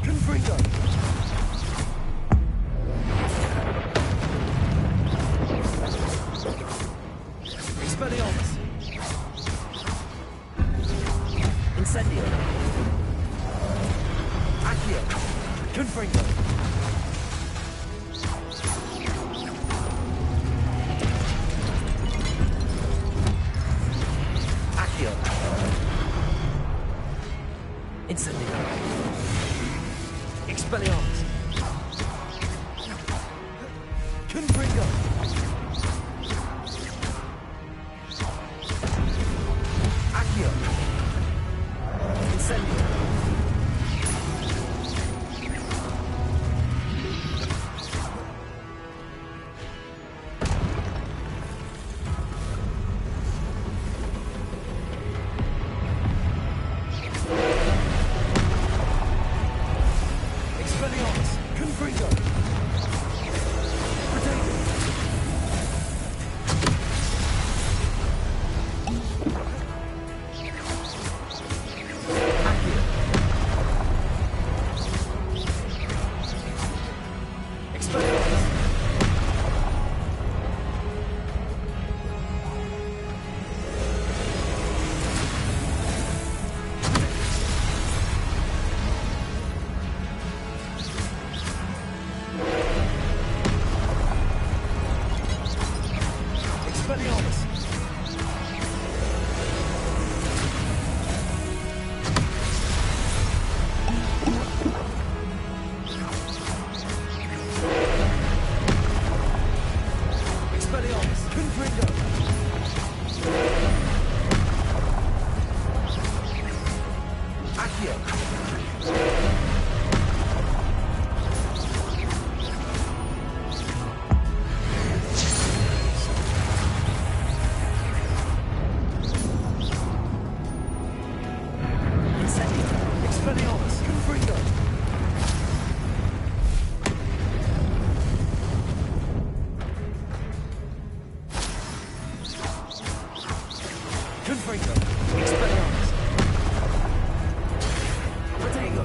Confringo! Expelliarmus! Incendio! Accio! Confringo! Accio! Incendio! Expelliarmus! Confringo! Accio! Incendio! Expelliarmus! Confringo! Potato! Accio! Expelliarmus! Expelliarmus! Expelliarmus! Confringo! Accio! Incendio! Expelliarmus! Confringo! Confringo! Expelliarmus! Potato!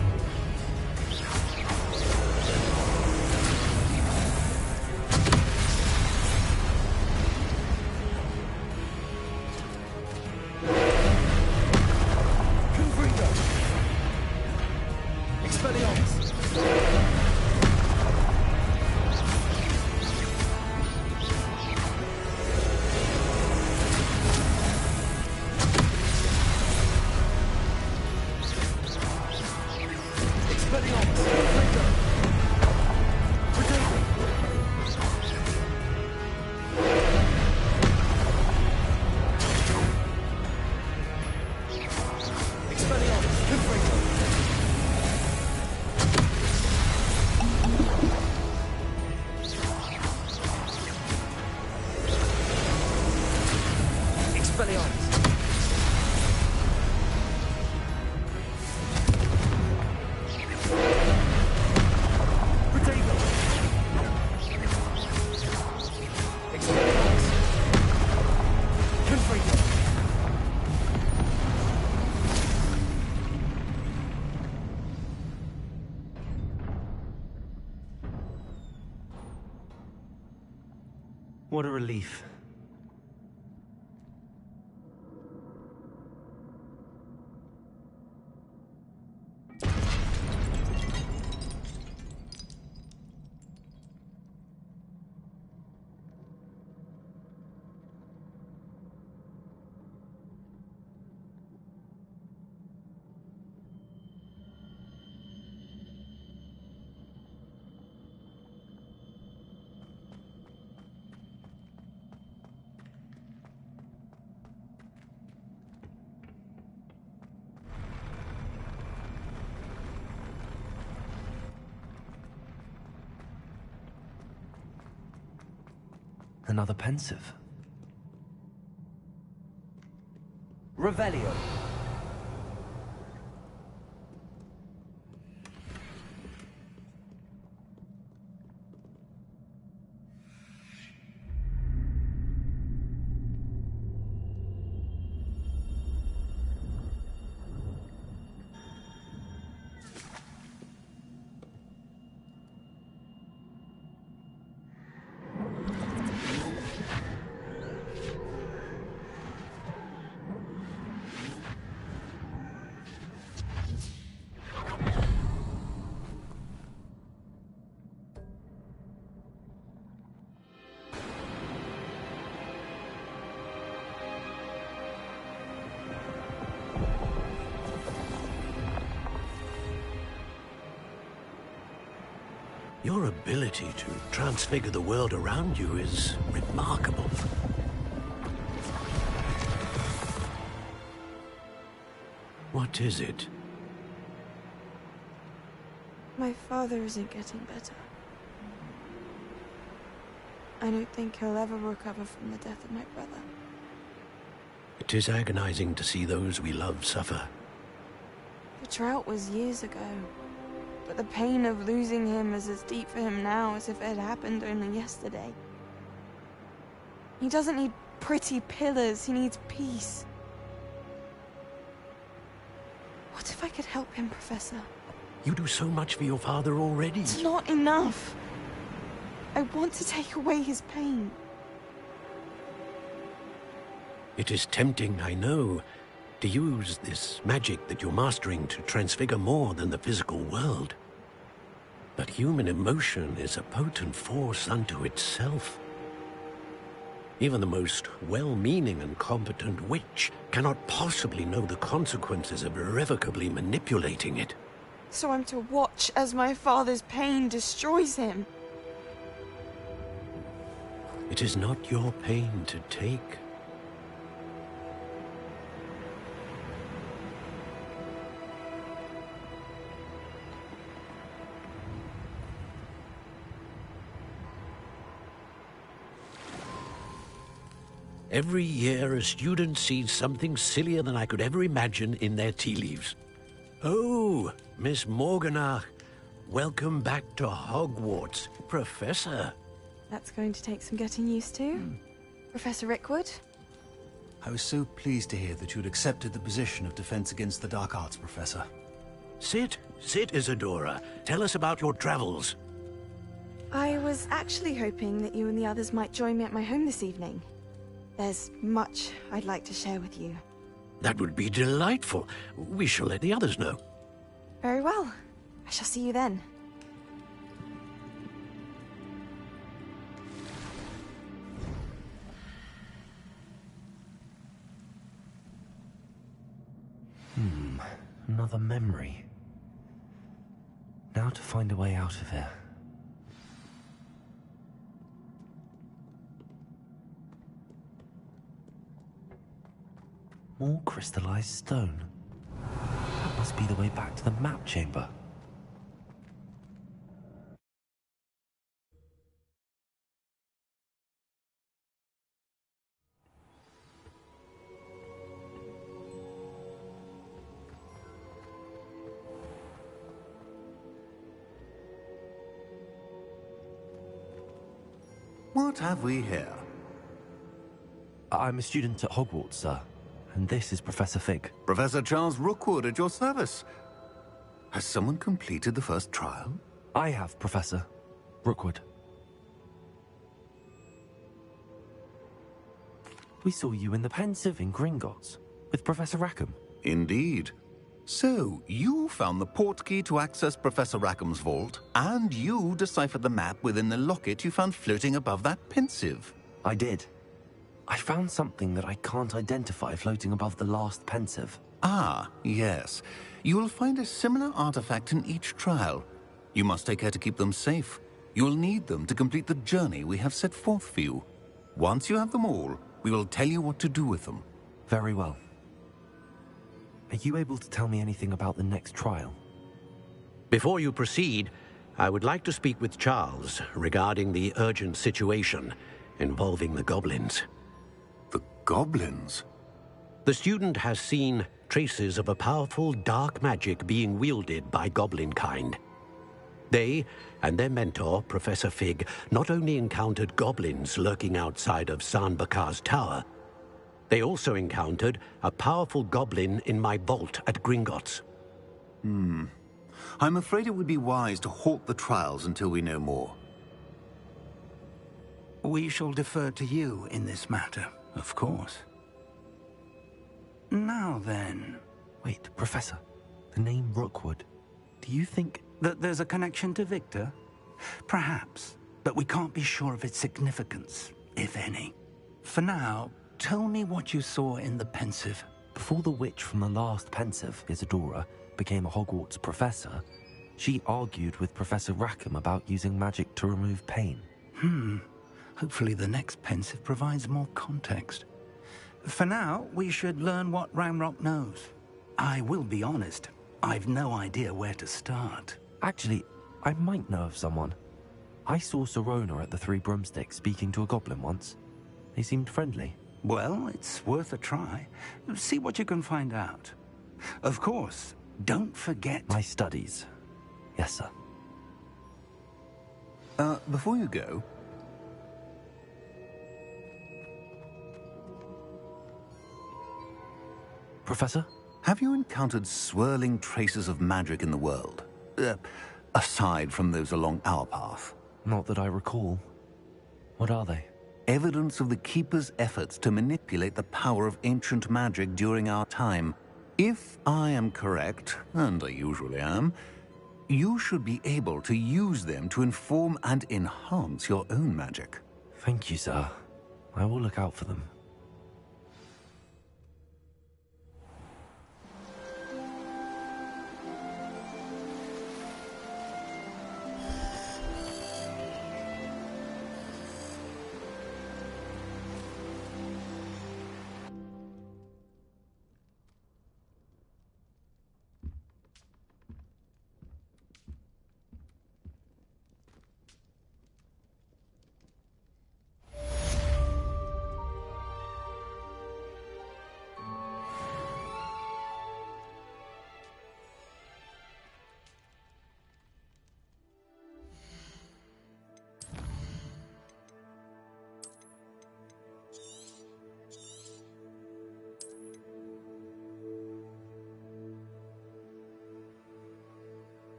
Confringo! Expelliarmus! Expelliarmus! Confringo! Potato! Expelliarmus! Confringo! Expelliarmus! Potato! Expelliarmus! Confringo! What a relief. Another pensive. Revelio! Your ability to transfigure the world around you is remarkable. What is it? My father isn't getting better. I don't think he'll ever recover from the death of my brother. It is agonizing to see those we love suffer. The drought was years ago, but the pain of losing him is as deep for him now as if it had happened only yesterday. He doesn't need pretty pillars, he needs peace. What if I could help him, Professor? You do so much for your father already. It's not enough. I want to take away his pain. It is tempting, I know, to use this magic that you're mastering to transfigure more than the physical world. But human emotion is a potent force unto itself. Even the most well-meaning and competent witch cannot possibly know the consequences of irrevocably manipulating it. So I'm to watch as my father's pain destroys him. It is not your pain to take. Every year, a student sees something sillier than I could ever imagine in their tea leaves. Oh, Miss Morganach, welcome back to Hogwarts, Professor. That's going to take some getting used to. Professor Rickwood? I was so pleased to hear that you'd accepted the position of Defense Against the Dark Arts, Professor. Sit, Isadora. Tell us about your travels. I was actually hoping that you and the others might join me at my home this evening. There's much I'd like to share with you. That would be delightful. We shall let the others know. Very well. I shall see you then. Another memory. Now to find a way out of here. More crystallized stone. That must be the way back to the map chamber. What have we here? I'm a student at Hogwarts, sir. And this is Professor Fig. Professor Charles Rookwood at your service. Has someone completed the first trial? I have, Professor Rookwood. We saw you in the Pensive in Gringotts with Professor Rackham. Indeed. So, you found the portkey to access Professor Rackham's vault, and you deciphered the map within the locket you found floating above that Pensive. I did. I found something that I can't identify floating above the last Pensive. Ah, yes. You will find a similar artifact in each trial. You must take care to keep them safe. You will need them to complete the journey we have set forth for you. Once you have them all, we will tell you what to do with them. Very well. Are you able to tell me anything about the next trial? Before you proceed, I would like to speak with Charles regarding the urgent situation involving the goblins. The goblins? The student has seen traces of a powerful dark magic being wielded by goblin kind. They and their mentor, Professor Fig, not only encountered goblins lurking outside of San Bakar's tower, they also encountered a powerful goblin in my vault at Gringotts. I'm afraid it would be wise to halt the trials until we know more. We shall defer to you in this matter, of course. Now then... Wait, Professor. The name Rookwood. Do you think... that there's a connection to Victor? Perhaps, but we can't be sure of its significance, if any. For now, tell me what you saw in the Pensive. Before the witch from the last Pensive, Isadora, became a Hogwarts professor, She argued with Professor Rackham about using magic to remove pain. Hopefully the next pensive provides more context. For now, we should learn what Ranrock knows. I will be honest, I've no idea where to start. Actually, I might know of someone. I saw Sirona at the Three Broomsticks speaking to a goblin once. They seemed friendly. Well, it's worth a try. See what you can find out. Of course, don't forget... My studies. Yes, sir. Before you go... Professor? Have you encountered swirling traces of magic in the world? Aside from those along our path? Not that I recall. What are they? Evidence of the Keeper's efforts to manipulate the power of ancient magic during our time. If I am correct, and I usually am, you should be able to use them to inform and enhance your own magic. Thank you, sir. I will look out for them.